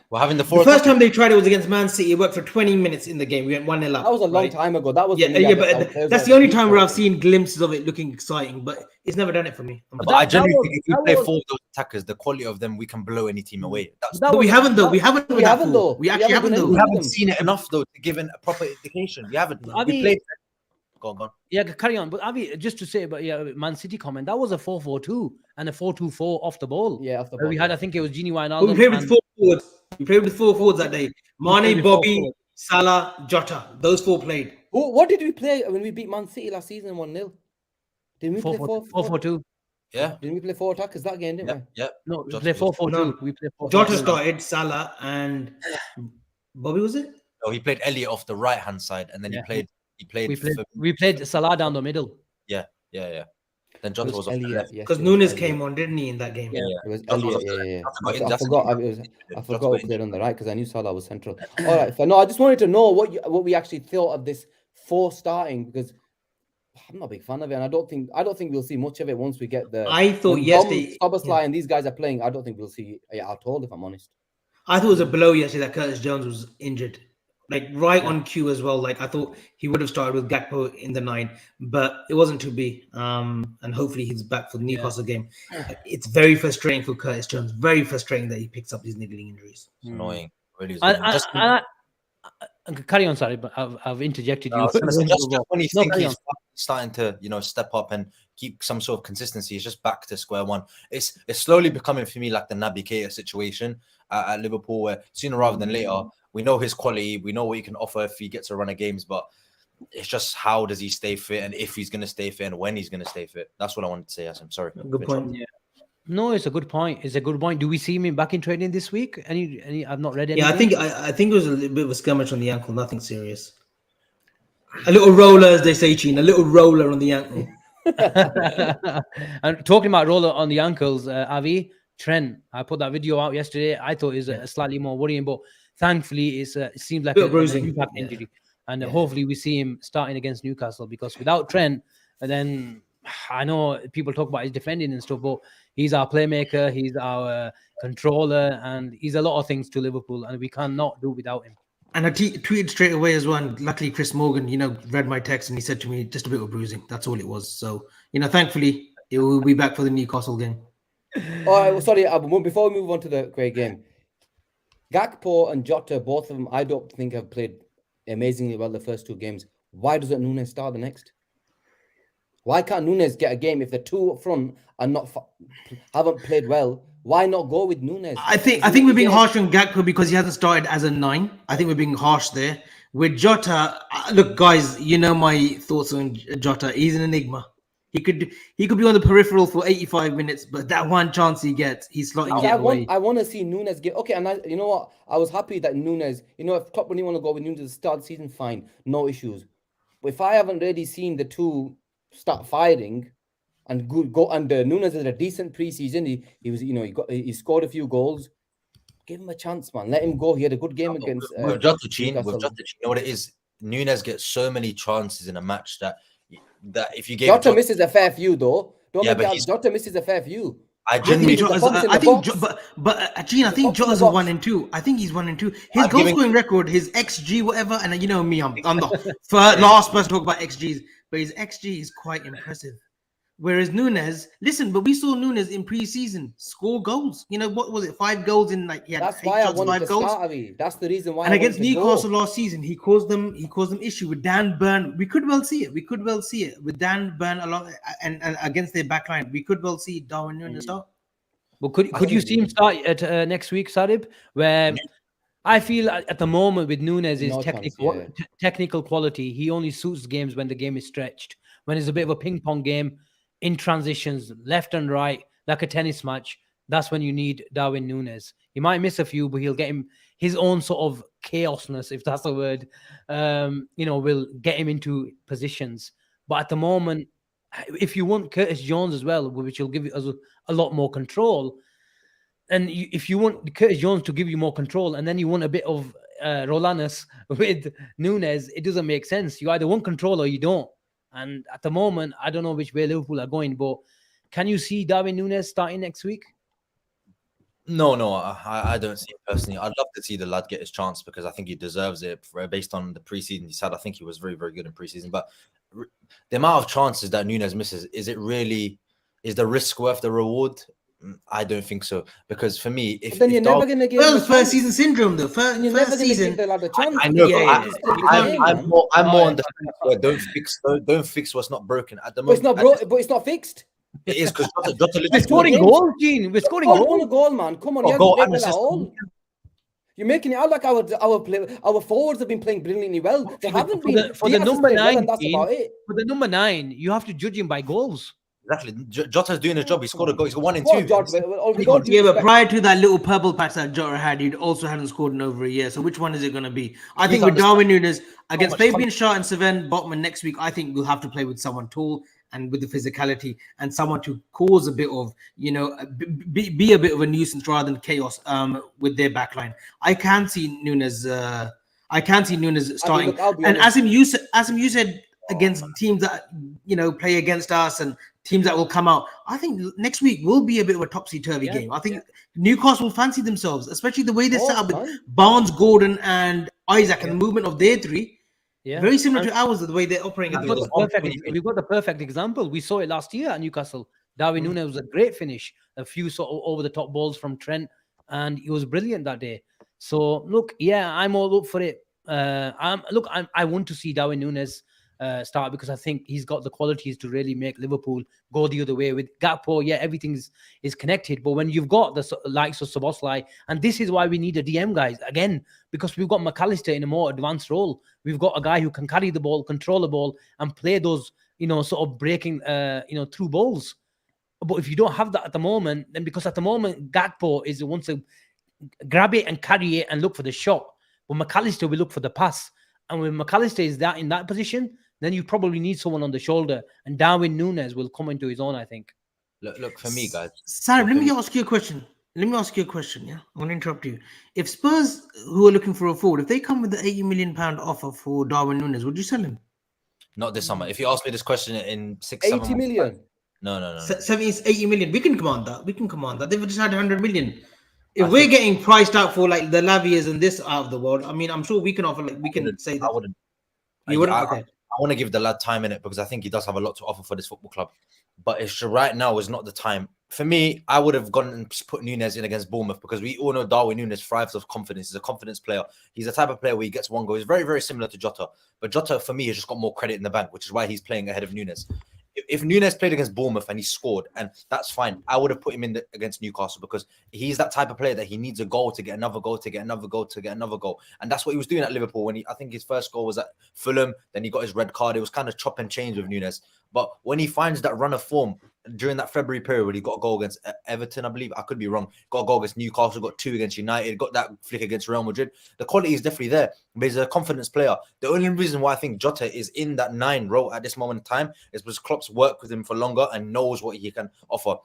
Well, having the 4. The first time they tried it was against Man City. It worked for 20 minutes in the game. We went 1-0 up. That was a long time ago. That was but that's the only time where I've seen glimpses of it looking exciting. But it's never done it for me. But I generally think if we play 4 of those attackers, the quality of them, we can blow any team away. We haven't though. We haven't though. We actually haven't though. We haven't seen it enough though to give a proper indication. We haven't. We played. Go on. Yeah, carry on. But Avi, just to say about Man City comment, that was a 4-4-2 and a 4-2-4 off the ball. Yeah, off the ball. We had, I think it was Gini Wijnaldum. We played with 4 forwards. We played with 4 forwards that day. Mane, Bobby, Salah, Jota. Those 4 played. What did we play when we beat Man City last season 1-0? Didn't we play 4-4-2? Yeah. Didn't we play 4 attackers that game, didn't we? Yeah. No, we played 4-4-2. We played 4-4-2. Jota started, Salah and Bobby, was it? No, he played Elliott off the right hand side, and then we played Salah down the middle. Yeah. Then Jota was off the left. Because Nunes came on, didn't he, in that game? Yeah. It was Elliott. Yeah. I forgot we played on the right because I knew Salah was central. All right. So I just wanted to know what we actually thought of this 4 starting because I'm not a big fan of it, and I don't think we'll see much of it once we get the. I thought yesterday, Szoboszlai and these guys are playing. I don't think we'll see it at all, if I'm honest. I thought it was a blow yesterday that Curtis Jones was injured. Like right on cue as well. Like I thought he would have started with Gakpo in the 9, but it wasn't to be. And hopefully he's back for the Newcastle game. It's very frustrating for Curtis Jones. Very frustrating that he picks up these niggling injuries. It's annoying. Really is carry on, sorry, but I've interjected you. Just when you think he's starting to step up and keep some sort of consistency, it's just back to square one. It's slowly becoming for me like the Naby Keita situation at Liverpool, where sooner rather than later, we know his quality, we know what he can offer if he gets a run of games, but it's just how does he stay fit and if he's going to stay fit and when he's going to stay fit. That's what I wanted to say, Asim. Sorry. Good point. Yeah. No, it's a good point. Do we see him back in training this week? Any? I've not read anything. Yeah, I think it was a little bit of a skirmish on the ankle, nothing serious. A little roller, as they say, Chin, a little roller on the ankle. And talking about roller on the ankles, Avi, Trent, I put that video out yesterday. I thought it was slightly more worrying, but thankfully it seems like Bit of an bruising. impact Yeah. injury. And Yeah. hopefully we see him starting against Newcastle, because without Trent, then I know people talk about his defending and stuff, but he's our playmaker, he's our controller, and he's a lot of things to Liverpool, and we cannot do without him. And I tweeted straight away as well. And luckily, Chris Morgan, read my text and he said to me, just a bit of bruising. That's all it was. So, thankfully, it will be back for the Newcastle game. Oh, sorry, before we move on to the great game, Gakpo and Jota, both of them, I don't think have played amazingly well the first two games. Why doesn't Nunes start the next? Why can't Nunes get a game if the two up front are not haven't played well? Why not go with Nunes? I think we're being harsh on Gakpo because he hasn't started as a 9. I think we're being harsh there. With Jota, look, guys, my thoughts on Jota. He's an enigma. He could be on the peripheral for 85 minutes, but that one chance he gets, he's slotting it away. I want to see Nunes get okay. And you know what? I was happy that Nunes. If Klopp really want to go with Nunes at the start of the season, fine, no issues. But if I haven't really seen the two start firing and go under, Nunes is a decent preseason. He scored a few goals. Give him a chance, man. Let him go. He had a good game against with Jota, you know what it is? Nunes gets so many chances in a match that if you gave Jota misses a fair few though. Jota misses a fair few. I think Jota's a 1 and 2. I think he's 1 and 2. His goal scoring record, his XG, whatever, and me, I'm the last person to talk about XGs, but his XG is quite impressive. Whereas Nunes, listen, but we saw Nunes in pre-season score goals. What was it? 5 goals in That's why I wanted to start, Avi. That's the reason why. And against Newcastle last season, he caused them issue with Dan Burn. We could well see it with Dan Burn along and against their backline. We could well see Darwin Nunes start. But could you see him start at next week, Sarib? Where I feel at the moment with Nunes is technical quality. He only suits games when the game is stretched, when it's a bit of a ping pong game. In transitions, left and right, like a tennis match, that's when you need Darwin Nunes. He might miss a few, but he'll get him his own sort of chaosness, if that's the word, will get him into positions. But at the moment, if you want Curtis Jones as well, which will give you a lot more control, and if you want Curtis Jones to give you more control, and then you want a bit of Rolanus with Nunes, it doesn't make sense. You either want control or you don't. And at the moment, I don't know which way Liverpool are going, but can you see Darwin Nunes starting next week? No, I don't see it personally. I'd love to see the lad get his chance because I think he deserves it based on the preseason he's had. I think he was very, very good in preseason. But the amount of chances that Nunes misses, is the risk worth the reward? I don't think so, because for me, if then you're never going to give him first season syndrome though. First season, I know. I'm more on the don't fix what's not broken at the moment. But it's not fixed. It is because we're scoring goals, Gene. We're scoring goals. A goal, man. Come on, you haven't played well at all. You're making it out like our forwards have been playing brilliantly well. They haven't been. For the number 9, that's about it. For the number 9, you have to judge him by goals. Exactly. Jota's doing his job. He scored a goal. He's got 1 and 2. But prior to that little purple patch that Jota had, he also hadn't scored in over a year. So which one is it going to be? I think with Darwin Nunes against Fabian Schär and Sven Botman next week, I think we'll have to play with someone tall and with the physicality and someone to cause a bit of, be a bit of a nuisance rather than chaos with their backline. I can see Nunes starting. And Asim, you said against teams that play against us and teams that will come out. I think next week will be a bit of a topsy-turvy game. I think Newcastle will fancy themselves, especially the way they set up with Barnes, Gordon, and Isaac, and the movement of their three. Yeah. Very similar to ours, the way they're operating. We've got the perfect example. We saw it last year at Newcastle. Darwin Nunes was a great finish. A few sort of over-the-top balls from Trent, and he was brilliant that day. So, look, I'm all up for it. I want to see Darwin Nunes start because I think he's got the qualities to really make Liverpool go the other way. With Gakpo, everything is connected. But when you've got the likes of Szoboszlai, and this is why we need a DM, guys, again, because we've got McAllister in a more advanced role. We've got a guy who can carry the ball, control the ball, and play those, sort of breaking, through balls. But if you don't have that at the moment, then because at the moment, Gakpo is the one to grab it and carry it and look for the shot. But McAllister will look for the pass. And when McAllister is in that position, then you probably need someone on the shoulder. And Darwin Núñez will come into his own, I think. Look for me, guys. Sarib, let me ask you a question. Yeah, I want to interrupt you. If Spurs, who are looking for a forward, if they come with the £80 million offer for Darwin Núñez, would you sell him? Not this summer. If you ask me this question in 6, 80 7 months, million. no. 80 million. We can command that. They've just had 100 million. If we're getting priced out for like the Lavias and this out of the world, I mean, I'm sure we can offer. Like we can say that. I wouldn't. You wouldn't. I want to give the lad time in it because I think he does have a lot to offer for this football club. But it's right now is not the time. For me, I would have gone and put Núñez in against Bournemouth because we all know Darwin Núñez thrives off confidence. He's a confidence player. He's the type of player where he gets one goal. He's very, very similar to Jota. But Jota, for me, has just got more credit in the bank, which is why he's playing ahead of Núñez. If Núñez played against Bournemouth and he scored, and that's fine, I would have put him in against Newcastle because he's that type of player that he needs a goal to get another goal, to get another goal, to get another goal. And that's what he was doing at Liverpool when I think his first goal was at Fulham, then he got his red card. It was kind of chop and change with Núñez. But when he finds that run of form during that February period where he got a goal against Everton, I believe, I could be wrong, got a goal against Newcastle, got 2 against United, got that flick against Real Madrid. The quality is definitely there, but he's a confidence player. The only reason why I think Jota is in that 9 role at this moment in time is because Klopp's worked with him for longer and knows what he can offer.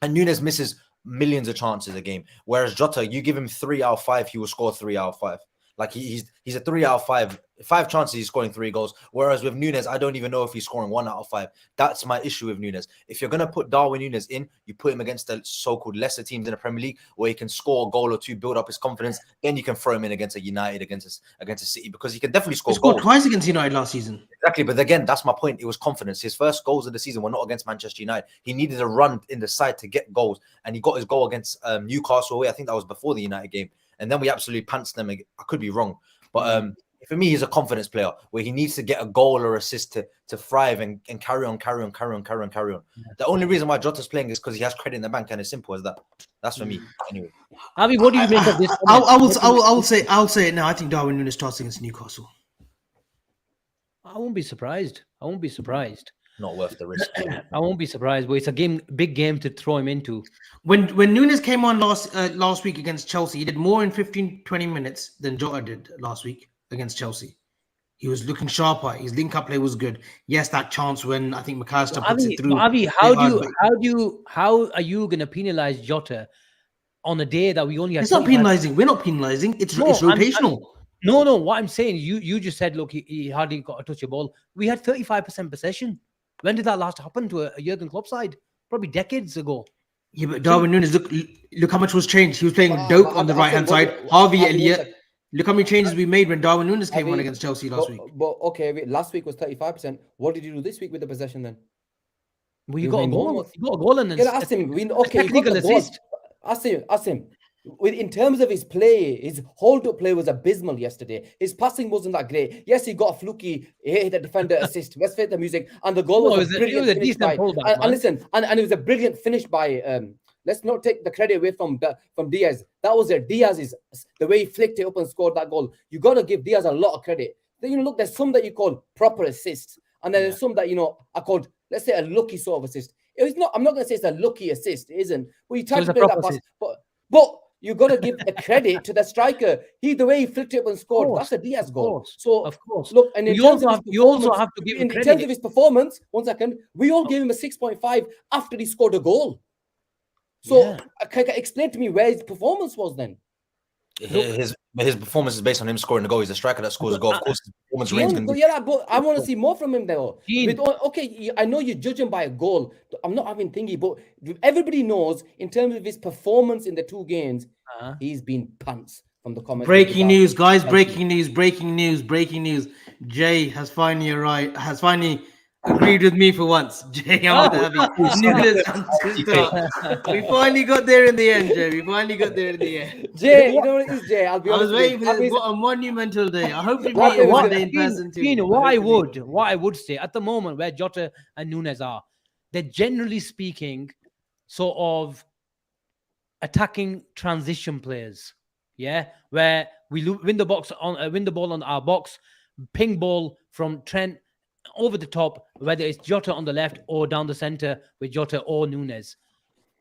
And Núñez misses millions of chances a game, whereas Jota, you give him 3 out of 5, he will score 3 out of 5. Like he's a 3 out of 5 chances he's scoring 3 goals. Whereas with Núñez, I don't even know if he's scoring 1 out of 5. That's my issue with Núñez. If you're gonna put Darwin Núñez in, you put him against the so-called lesser teams in the Premier League where he can score a goal or 2, build up his confidence. Then you can throw him in against a United, against a City, because he can definitely score. He scored goals twice against United last season. Exactly, but again, that's my point. It was confidence. His first goals of the season were not against Manchester United. He needed a run in the side to get goals, and he got his goal against Newcastle away. I think that was before the United game, and then we absolutely pantsed them. I could be wrong. But for me, he's a confidence player where he needs to get a goal or assist to thrive and carry on. The only reason why Jota's playing is because he has credit in the bank, and it's simple as that. That's for me, anyway. Avi, what do you make of this? I'll say it now. I think Darwin Núñez starts against Newcastle. I won't be surprised. Not worth the risk. I won't be surprised, but it's a big game to throw him into. When Núñez came on last week against Chelsea, he did more in 15-20 minutes than Jota did last week against Chelsea. He was looking sharper. His link-up play was good. Yes, that chance when I think McAllister puts it through. Avi, how are you going to penalize Jota on a day that we only had? It's not penalizing. We're not penalizing. It's rotational. No. What I'm saying, you just said, look, he hardly got a touch of ball. We had 35% possession. When did that last happen to a Jurgen Klopp side? Probably decades ago. Yeah, but Darwin Núñez, look how much was changed. He was playing with Doak on the right-hand side. Harvey Elliott. Look how many changes we made when Darwin Núñez came on against Chelsea last week. But okay, last week was 35%. What did you do this week with the possession then? Well, you got a goal. You got a goal and a technical assist. Asim. In terms of his play, his hold-up play was abysmal yesterday. His passing wasn't that great. Yes, he got a fluky, he hit the defender assist. Let's fit the music. And the goal was a brilliant finish by... And listen, and it was a brilliant finish by... let's not take the credit away from Diaz. That was it. Diaz's... The way he flicked it up and scored that goal. You got to give Diaz a lot of credit. Then, look, there's some that you call proper assists. And then there's some that, are called, let's say, a lucky sort of assist. It's not... I'm not going to say it's a lucky assist. It isn't. Well, you tried to play that pass. But you got to give the credit to the striker. The way he flicked it up and scored, that's a Diaz goal. So, of course. Look, and you also have to give him credit. In terms of his performance, 1 second, we all gave him a 6.5 after he scored a goal. So, explain to me where his performance was then. His performance is based on him scoring a goal. He's a striker that scores a goal. Of course, his performance range. But I want to see more from him though. Okay, I know you judge him by a goal. I'm not having thingy, but everybody knows in terms of his performance in the 2 games, he's been pants from the comments. Breaking news, guys! Breaking news! Jay has finally agreed with me for once. Jay, I'm happy. We finally got there in the end, Jay. Jay, you know what it is, Jay? I'll be honest. I was waiting for this. What a monumental day. I hope we meet you one day in person too. What I would say at the moment where Jota and Núñez are, they're generally speaking sort of attacking transition players. Yeah, where we win the ball on our box, ping ball from Trent over the top, whether it's Jota on the left or down the center with Jota or Núñez.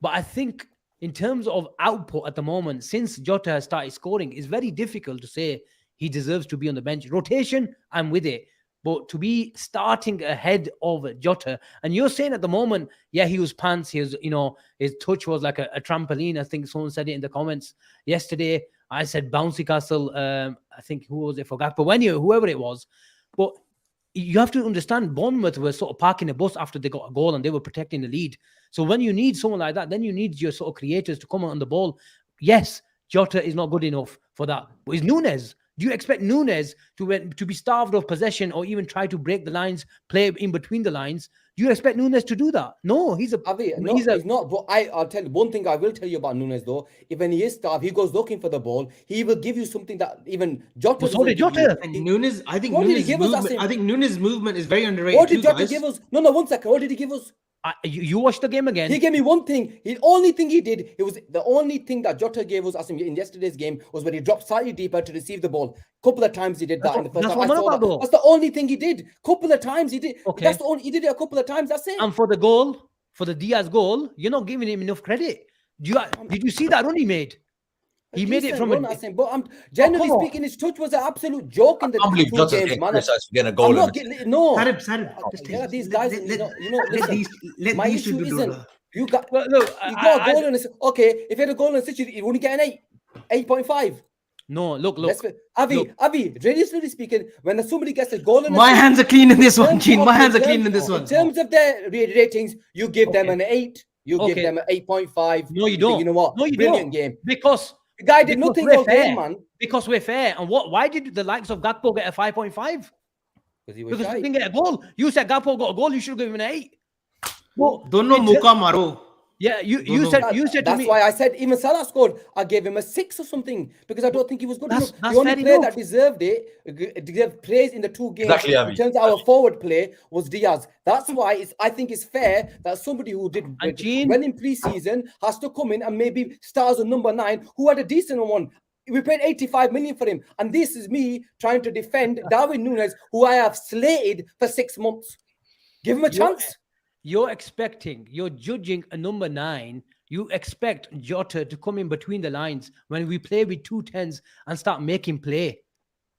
But I think in terms of output at the moment, since Jota has started scoring, it's very difficult to say he deserves to be on the bench. Rotation, I'm with it. But to be starting ahead of Jota, and you're saying at the moment, yeah, he was pants. His touch was like a trampoline. I think someone said it in the comments yesterday. I said bouncy castle. I think who was it? Forgot. But whoever it was, but you have to understand, Bournemouth were sort of parking a bus after they got a goal and they were protecting the lead. So when you need someone like that, then you need your sort of creators to come on the ball. Yes, Jota is not good enough for that. But is Nunes? Do you expect Nunes to be starved of possession or even try to break the lines, play in between the lines? Do you expect Nunes to do that? No, he's not. But I'll tell you one thing I will tell you about Nunes though. If when he is starved, he goes looking for the ball. He will give you something that even Jota. So did Jota. And Nunes, I think Nunes' movement is very underrated. What did Jota give us? No, 1 second. What did he give us? You watched the game again. He gave me one thing. The only thing he did, it was the only thing that Jota gave us Asim in yesterday's game was when he dropped slightly deeper to receive the ball. Couple of times he did that in the first half. That's the only thing he did. Couple of times he did. Okay. That's the only he did it a couple of times. That's it. And for the goal, for the Diaz goal, you're not giving him enough credit. Did you see that run he made? He made it from but generally speaking, his touch was an absolute joke in the two games, man. Getting a goal. No. Sarib, these guys, my issue isn't. You got a goal in this. Okay, if you had a goal in this, you wouldn't get an 8.5. No, look. Avi, realistically speaking, when somebody gets a goal in my hands are clean in this one, Gene. My hands are clean in this one. In terms of their ratings, you give them an 8. You give them an 8.5. No, you don't. You know what? No, you Brilliant don't. game. Because the guy did nothing all game, man. Because we're fair. And why did the likes of Gakpo get a 5.5? Because he didn't get a goal. You said Gakpo got a goal. You should give him an 8. Well, don't know Muka Maro. Yeah, you said to me. That's why I said even Salah scored. I gave him a 6 or something because I don't think he was good enough. The only player that deserved praise in the two games in terms of our forward play was Diaz. That's why I think it's fair that somebody who did well in pre-season has to come in and maybe stars on number 9 who had a decent one. We paid 85 million for him, and this is me trying to defend Darwin Nunes, who I have slated for 6 months. Give him a chance. You're judging a number 9. You expect Jota to come in between the lines when we play with 2 10s and start making play.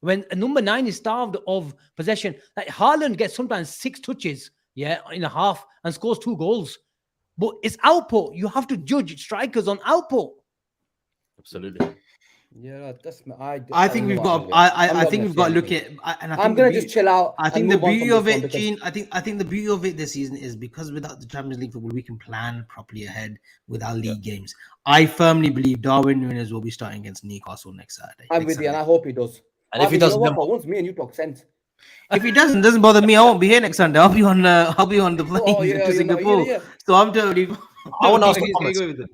When a number 9 is starved of possession, like Haaland gets sometimes 6 touches, in a half and scores 2 goals. But it's output. You have to judge strikers on output. Absolutely. Yeah, I think we've got to look at. I'm gonna just chill out. I think the beauty of it, Gene. I think the beauty of it this season is because without the Champions League football, we can plan properly ahead with our league games. I firmly believe Darwin Núñez will be starting against Newcastle next Saturday. I'm with you, and I hope he does. And if he doesn't, once me and you talk sense. If he doesn't bother me. I won't be here next Sunday. I'll be on the plane to Singapore. So I'm totally. I want to ask the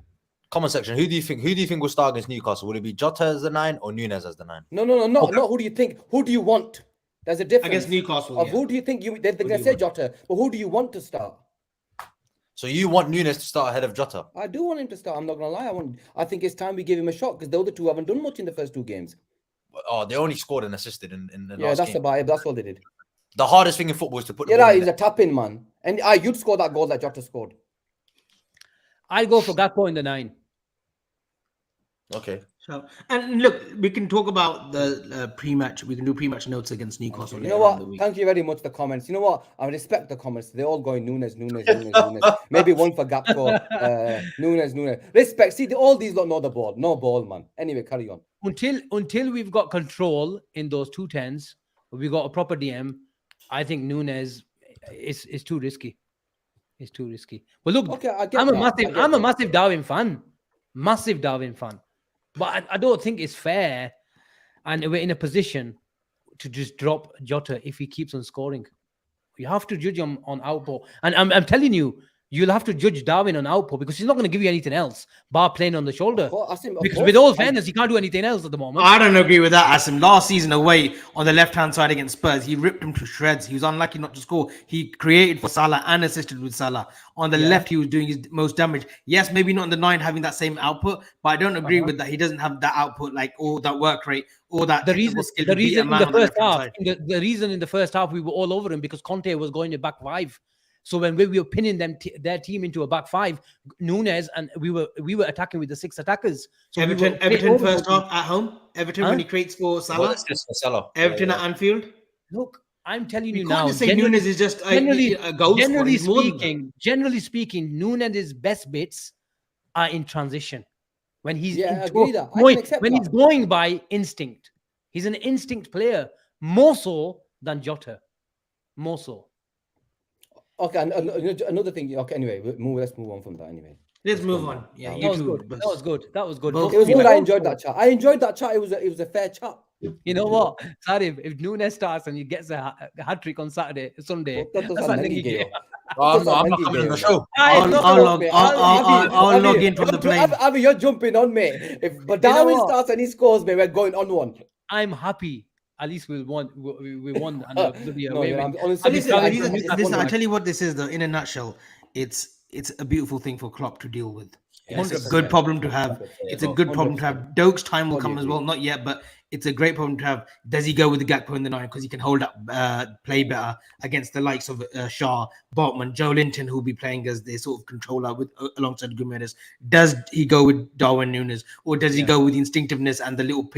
comment section. Who do you think will start against Newcastle? Will it be Jota as the 9 or Núñez as the 9? No. Who do you think? Who do you want? There's a difference. Against Newcastle. Who do you think they're going to say Jota? But who do you want to start? So you want Núñez to start ahead of Jota? I do want him to start. I'm not going to lie. I think it's time we give him a shot because the other two haven't done much in the first 2 games. Oh, they only scored and assisted in the last game. Yeah, that's about it. That's all they did. The hardest thing in football is to put the ball he's a tap-in, man. And you'd score that goal that Jota scored. I'll go for Gakpo in the 9. Okay. So, and look, we can talk about the pre-match. We can do pre-match notes against Newcastle. You know what? Thank you very much for the comments. You know what? I respect the comments. They're all going Núñez. Maybe one for Gakpo. Núñez. Respect. See, all these don't know the ball. No ball, man. Anyway, carry on. Until we've got control in those 2 10s, we got a proper DM. I think Núñez is too risky. It's too risky. But look, okay, I'm a massive Darwin fan. Massive Darwin fan. But I don't think it's fair, and we're in a position to just drop Jota if he keeps on scoring. You have to judge him on output, and I'm telling you, you'll have to judge Darwin on output because he's not going to give you anything else bar playing on the shoulder. Because with all fairness, he can't do anything else at the moment. I don't agree with that, Asim. Last season away on the left-hand side against Spurs, he ripped him to shreds. He was unlucky not to score. He created for Salah and assisted with Salah. On the left, he was doing his most damage. Yes, maybe not on the 9 having that same output, but I don't agree with that. He doesn't have that output, like all that work rate, all that skill. The reason in the first half we were all over him because Conte was going to back 5. So when we were pinning their team into a back five, Nunes and we were attacking with the 6 attackers. So Everton first half at home. Everton when he creates for Salah. What is this for Salah? Everton at Anfield. Look, I'm telling You you can't now. just say Nunes is just a goal scorer. He's more than that. Generally speaking, Nunes' best bits are in transition. When he's he's going by instinct. He's an instinct player, more so than Jota. More so. Okay, another thing. Okay, anyway, let's move on from that. Anyway, let's move on. Yeah, that was good. That was good. It was good. I enjoyed that chat. It was a fair chat. You know what, Sarib, if Nunes starts and he gets a hat trick on Sunday, that's a game. I'm not coming on the show. I'll log in from the plane. Avi, you're jumping on me. If Darwin starts and he scores, we're going on one. I'm happy. At least we won. We won. And listen, I tell you what this is, though. In a nutshell, it's a beautiful thing for Klopp to deal with. It's a good problem to have. It's a good problem to have. Doak's time will come as well. Not yet, but it's a great problem to have. Does he go with the Gakpo in the 9 because he can hold up play better against the likes of Shah, Botman, Joe Linton, who'll be playing as their sort of controller alongside Gomes? Does he go with Darwin Núñez, or does he go with the instinctiveness and the little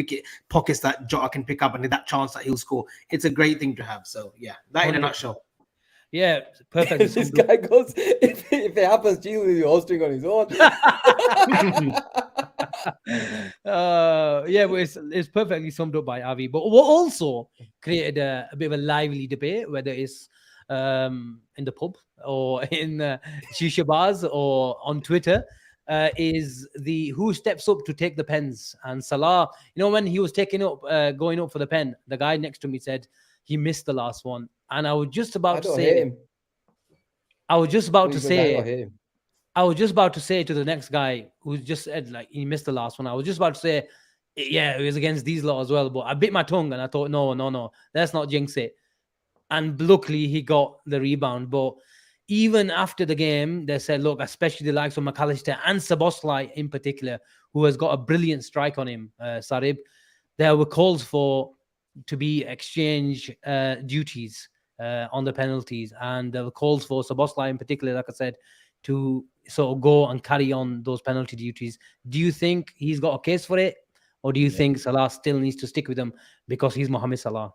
pockets that Jota can pick up and that chance that he'll score? It's a great thing to have. So yeah, that in a nutshell. Yeah, perfect. This guy goes, if it happens, Gio will be hosting on his own. Yeah, but it's perfectly summed up by Avi. But what also created a bit of a lively debate, whether it's in the pub or in shisha bars or on Twitter, is the who steps up to take the pens. And Salah, when he was going up for the pen, the guy next to me said he missed the last one. And I was just about to say to the next guy who just said like he missed the last one. I was just about to say, yeah, it was against these lot as well. But I bit my tongue and I thought, no, let's not jinx it. And luckily he got the rebound. But even after the game, they said, look, especially the likes of McAllister and Szoboszlai in particular, who has got a brilliant strike on him, Sarib, there were calls to be exchange duties on the penalties, and there were calls for Szoboszlai in particular, like I said, to sort of go and carry on those penalty duties. Do you think he's got a case for it, or do you think Salah still needs to stick with them because he's Mohamed Salah?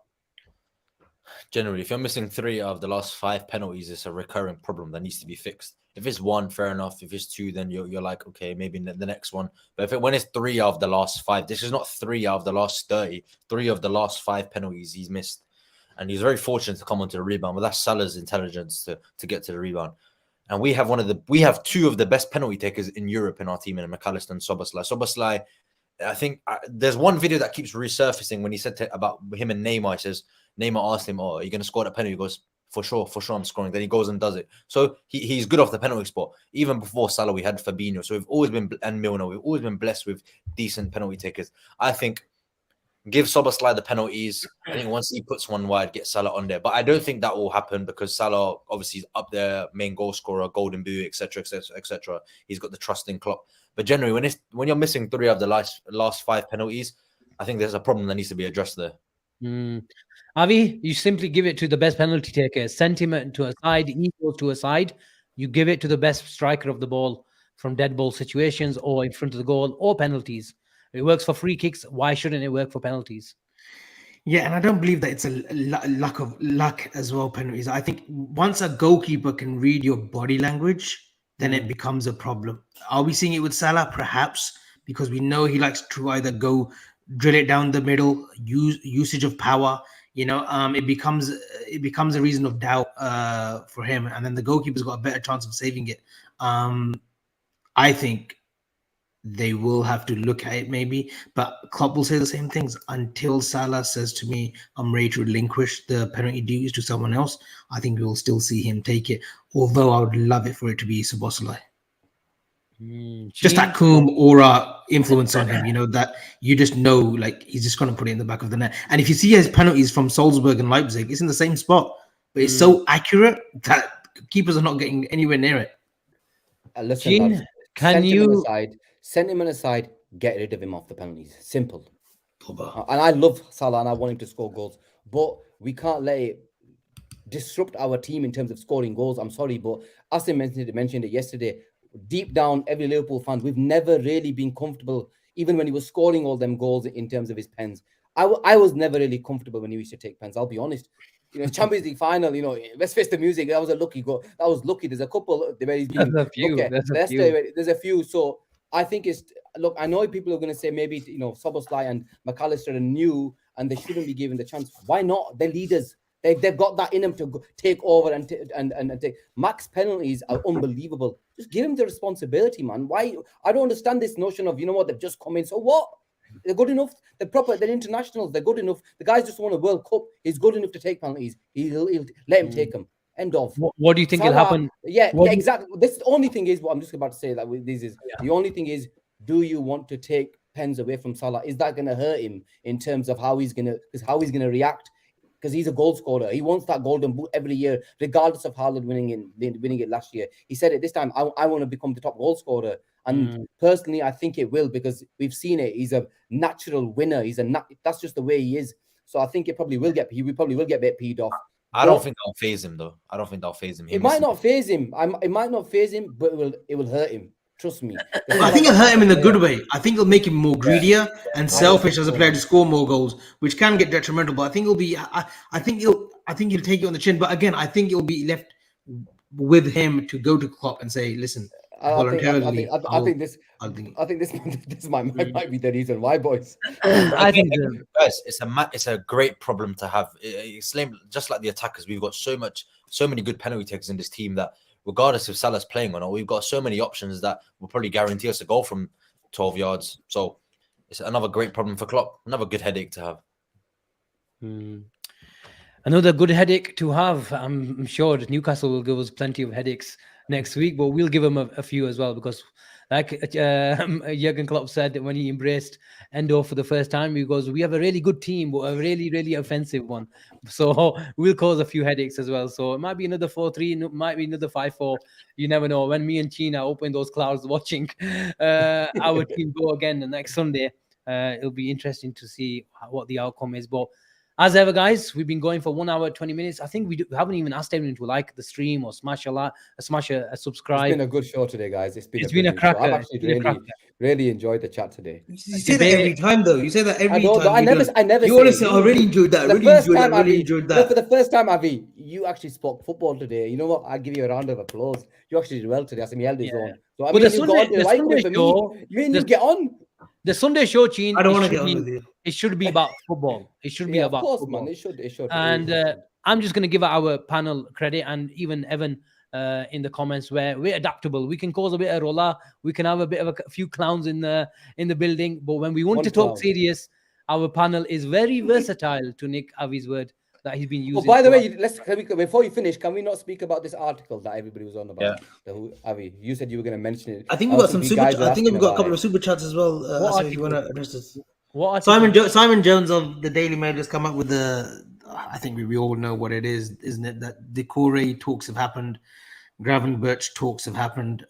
Generally, if you're missing 3 out of the last 5 penalties, it's a recurring problem that needs to be fixed. If it's 1, fair enough. If it's 2, then you're like, okay, maybe the next one. But when it's 3 out of the last 5, this is not 3 out of the last 30. 3 of the last 5 penalties he's missed. And he's very fortunate to come onto the rebound. But that's Salah's intelligence to get to the rebound. And we have 2 of the best penalty takers in Europe in our team, in McAllister and Szoboszlai. Szoboszlai, I think there's one video that keeps resurfacing when he said about him and Neymar. He says, Neymar asked him, are you going to score that penalty? He goes, for sure, I'm scoring. Then he goes and does it. So he's good off the penalty spot. Even before Salah, we had Fabinho. So we've always been, and Milner, we've always been blessed with decent penalty takers. I think give Szoboszlai the penalties. I think once he puts one wide, get Salah on there. But I don't think that will happen because Salah obviously is up there, main goal scorer, golden boot, etc., etc., etc. He's got the trust in Klopp. But generally, when you're missing 3 of the last 5 penalties, I think there's a problem that needs to be addressed there. Avi, you simply give it to the best penalty taker. Sentiment to a side, ego to a side. You give it to the best striker of the ball from dead ball situations or in front of the goal or penalties. It works for free kicks. Why shouldn't it work for penalties? Yeah, and I don't believe that it's a lack of luck as well, penalties. I think once a goalkeeper can read your body language, then it becomes a problem. Are we seeing it with Salah? Perhaps, because we know he likes to either go drill it down the middle, usage of power. It becomes a reason of doubt for him, and then the goalkeeper's got a better chance of saving it. I think they will have to look at it maybe, but Klopp will say the same things until Salah says to me, I'm ready to relinquish the penalty duties to someone else. I think we will still see him take it, although I would love it for it to be Szoboszlai. Just that calm aura influence on him, that you just know, like, he's just going to put it in the back of the net. And if you see his penalties from Salzburg and Leipzig, it's in the same spot, but it's so accurate that keepers are not getting anywhere near it. Listen, send him aside, get rid of him off the penalties. Simple. And I love Salah and I want him to score goals, but we can't let it disrupt our team in terms of scoring goals. I'm sorry, but Asim mentioned it yesterday. Deep down, every Liverpool fan, we've never really been comfortable, even when he was scoring all them goals in terms of his pens. I was never really comfortable when he used to take pens. I'll be honest. Champions League final, let's face the music. That was a lucky goal. That was lucky. There's a couple where he's been There's a few. okay. There's a Leicester, few. there's a few. So I think look, I know people are going to say maybe, Szoboszlai and McAllister are new and they shouldn't be given the chance. Why not? They're leaders. They've got that in them to take over and take. Max penalties are unbelievable. Just give him the responsibility, man. Why? I don't understand this notion of, they've just come in. So what? They're good enough. They're internationals. They're good enough. The guy's just won a World Cup. He's good enough to take penalties. He'll let him take them. End of. What do you think will happen? Yeah, exactly. This the only thing is what I'm just about to say. That this is the only thing is. Do you want to take pens away from Salah? Is that going to hurt him in terms of how he's going to react? Because he's a goal scorer. He wants that golden boot every year, regardless of Haaland winning it last year. He said it this time. I want to become the top goal scorer. And personally, I think it will, because we've seen it. He's a natural winner. That's just the way he is. So I think he probably will get a bit peed off. I don't think that'll phase him though. I don't think that'll phase him. It might not phase him. It might not phase him, but it will hurt him. Trust me. I think it'll hurt him in a good way. I think it'll make him more greedier and selfish as a player to score more goals, which can get detrimental. But I think it'll be. I think he'll take it on the chin. But again, I think it'll be left with him to go to Klopp and say, "Listen, voluntarily." I think this might be the reason why, boys. I think guys, it's a great problem to have. It's just like the attackers. We've got so many good penalty takers in this team that, regardless if Salah's playing or not, we've got so many options that will probably guarantee us a goal from 12 yards. So it's another great problem for Klopp. Another good headache to have. Another good headache to have. I'm sure that Newcastle will give us plenty of headaches next week, but we'll give them a few as well, because like Jurgen Klopp said when he embraced Endo for the first time, he goes, we have a really good team, but a really, really offensive one. So we'll cause a few headaches as well. So it might be another 4-3, it might be another 5-4. You never know. When me and China open those clouds watching our team go again the next Sunday, it'll be interesting to see what the outcome is. But as ever, guys, we've been going for 1 hour, 20 minutes. I think we haven't even asked anyone to like the stream or smash a subscribe. It's been a good show today, guys. It's been a cracker. I've actually really enjoyed the chat today. You say that every time, though. You say that every time. I never. You always say, "I really enjoyed that. Really enjoyed that." For the first time, Avi, you actually spoke football today. You know what? I'll give you a round of applause. You actually did well today. Asim held his own. So I mean, the Sunday show, you get on. The Sunday show, Gene, I don't want to get on with you. It should be about football. It should be about football. Man, it should. And I'm just going to give our panel credit, and even Evan in the comments, where we're adaptable. We can cause a bit of roller. We can have a bit of a few clowns in the building. But when we want to talk serious, our panel is very versatile, to Nick Avi's word that he's been using. Oh, by the way, before you finish, can we not speak about this article that everybody was on about? Yeah. Avi, you said you were going to mention it. I think we've got some super. I think we've got a couple of super chats as well. So if you want to address this, Simon Jones of the Daily Mail has come up with I think we all know what it is, isn't it? That Decore talks have happened, Gravenberch talks have happened.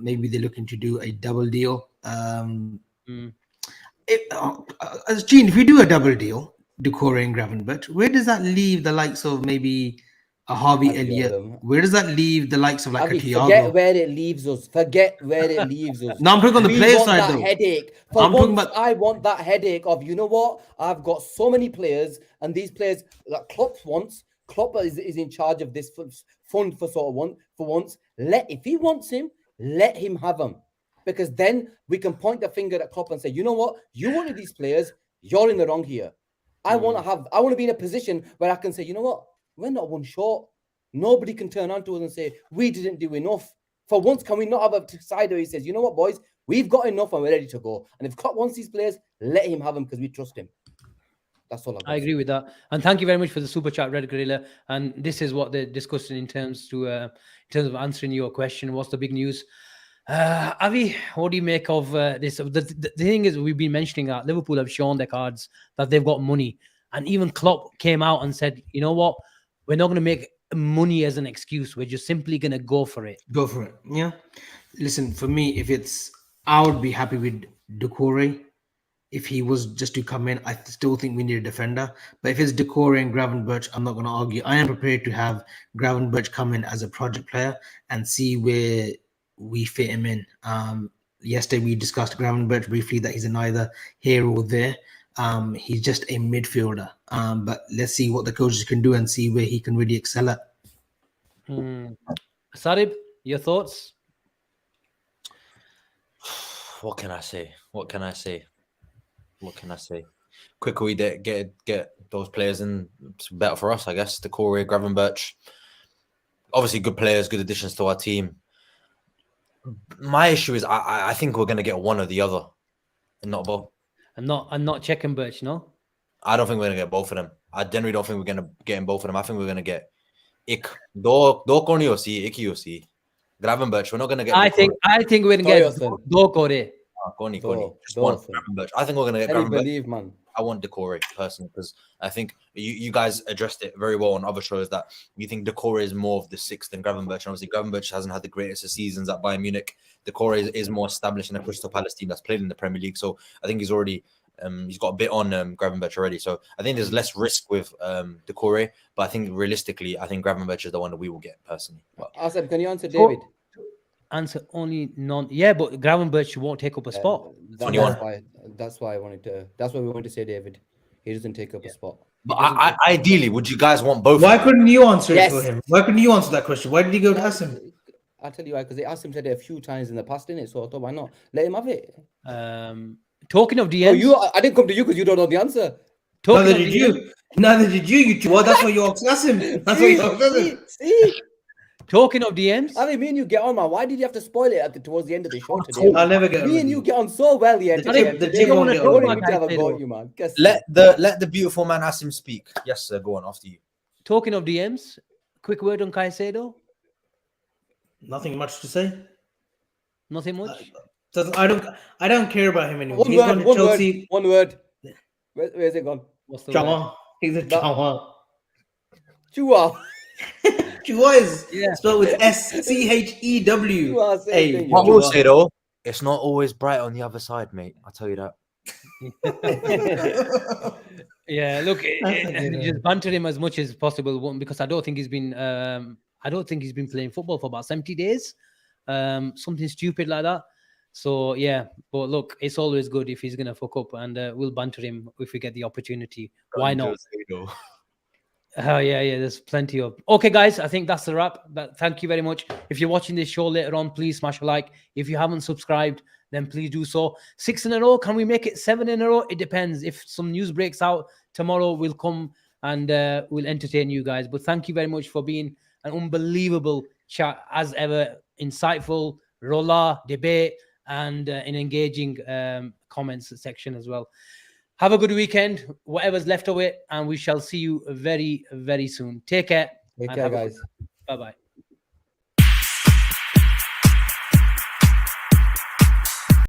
Maybe they're looking to do a double deal. Gene, if we do a double deal, Decore and Gravenberch, where does that leave the likes of maybe a Harvey Elliott? Where does that leave the likes of like a Thiago? Forget where it leaves us. No, I'm talking on the player side though. Headache. I want that headache of, you know what? I've got so many players, and these players that Klopp wants. Klopp is in charge of this fund for once. If he wants him, let him have him, because then we can point the finger at Klopp and say, you know what? You wanted these players. You're in the wrong here. I want to be in a position where I can say, you know what? We're not one short. Nobody can turn on to us and say, we didn't do enough. For once, can we not have a side where he says, you know what, boys? We've got enough and we're ready to go. And if Klopp wants these players, let him have them, because we trust him. That's all I agree with that. And thank you very much for the super chat, Red Gorilla. And this is what they're discussing in terms of answering your question. What's the big news? Avi, what do you make of this? The thing is, we've been mentioning that Liverpool have shown their cards that they've got money. And even Klopp came out and said, you know what? We're not going to make money as an excuse. We're just simply going to go for it. Go for it. Yeah. Listen, for me, I would be happy with Decore. if he was just to come in, I still think we need a defender. But if it's Decore and Gravenberch, I'm not going to argue. I am prepared to have Gravenberch come in as a project player and see where we fit him in. Yesterday we discussed Gravenberch briefly that he's neither here or there. He's just a midfielder. But let's see what the coaches can do and see where he can really excel at. Sarib, your thoughts? What can I say? What can I say? What can I say? Quicker we get those players in, it's better for us, I guess. Decore, Gravenberch, obviously good players, good additions to our team. My issue is I think we're going to get one or the other, and not both. I'm not checking Birch, no? I don't think we're going to get both of them. I generally don't think we're going to get in both of them. I think we're going to get Dokoni Osi, Iki Osi, Gravenberch. We're not going to get. I think we're going to get Dokore. Koni. Just one Gravenberch. I think we're going to get Gravenberch. Believe, man. I want Decore personally because I think you guys addressed it very well on other shows that you think Decore is more of the sixth than Gravenberch. And obviously, Gravenberch hasn't had the greatest of seasons at Bayern Munich. Decore is more established in a Crystal Palace team that's played in the Premier League. So I think he's already he's got a bit on Gravenberch already. So I think there's less risk with Decore. But I think realistically, I think Gravenberch is the one that we will get personally. But, Asim, can you answer David? Answer only none. Yeah, but Gravenberch won't take up a spot. That's why we wanted to say David. He doesn't take up a spot. But ideally, would you guys want both? Why couldn't you answer it for him? Why couldn't you answer that question? Why did he go to Asim? I'll tell you why, because they asked him said it a few times in the past, didn't it? So I thought, why not? Let him have it. Talking of DMs. I didn't come to you because you don't know the answer. Neither did you. Neither did you. You two. Well, that's why you asked Asim. That's why you asked Asim. See? Talking of DMs. I mean, me and you get on, man. Why did you have to spoil it towards the end of the show today? I'll never get on. Me and you get on so well the team won't get on. You, man. Let the beautiful man Asim speak. Yes, sir. Go on, after you. Talking of DMs, quick word on Caicedo. Nothing much to say. Nothing much. I don't care about him anymore. One word. Where's it gone? What's the Chua. He's a Chua. Chua. Chua is spelled with SCHEW. What we'll say though, it's not always bright on the other side, mate. I'll tell you that. Yeah, look, just banter him as much as possible because I don't think he's been playing football for about 70 days. Something stupid like that. So yeah, but look, it's always good if he's gonna fuck up, and we'll banter him if we get the opportunity. Why not? Oh yeah, there's plenty of. Okay, guys, I think that's the wrap. Thank you very much. If you're watching this show later on, please smash a like. If you haven't subscribed, then please do so. 6 in a row. Can we make it 7 in a row? It depends. If some news breaks out tomorrow, we'll come and we'll entertain you guys. But thank you very much for being an unbelievable chat as ever. Insightful, roller, debate, and an engaging comments section as well. Have a good weekend, whatever's left of it, and we shall see you very, very soon. Take care. Take care, guys. Bye-bye.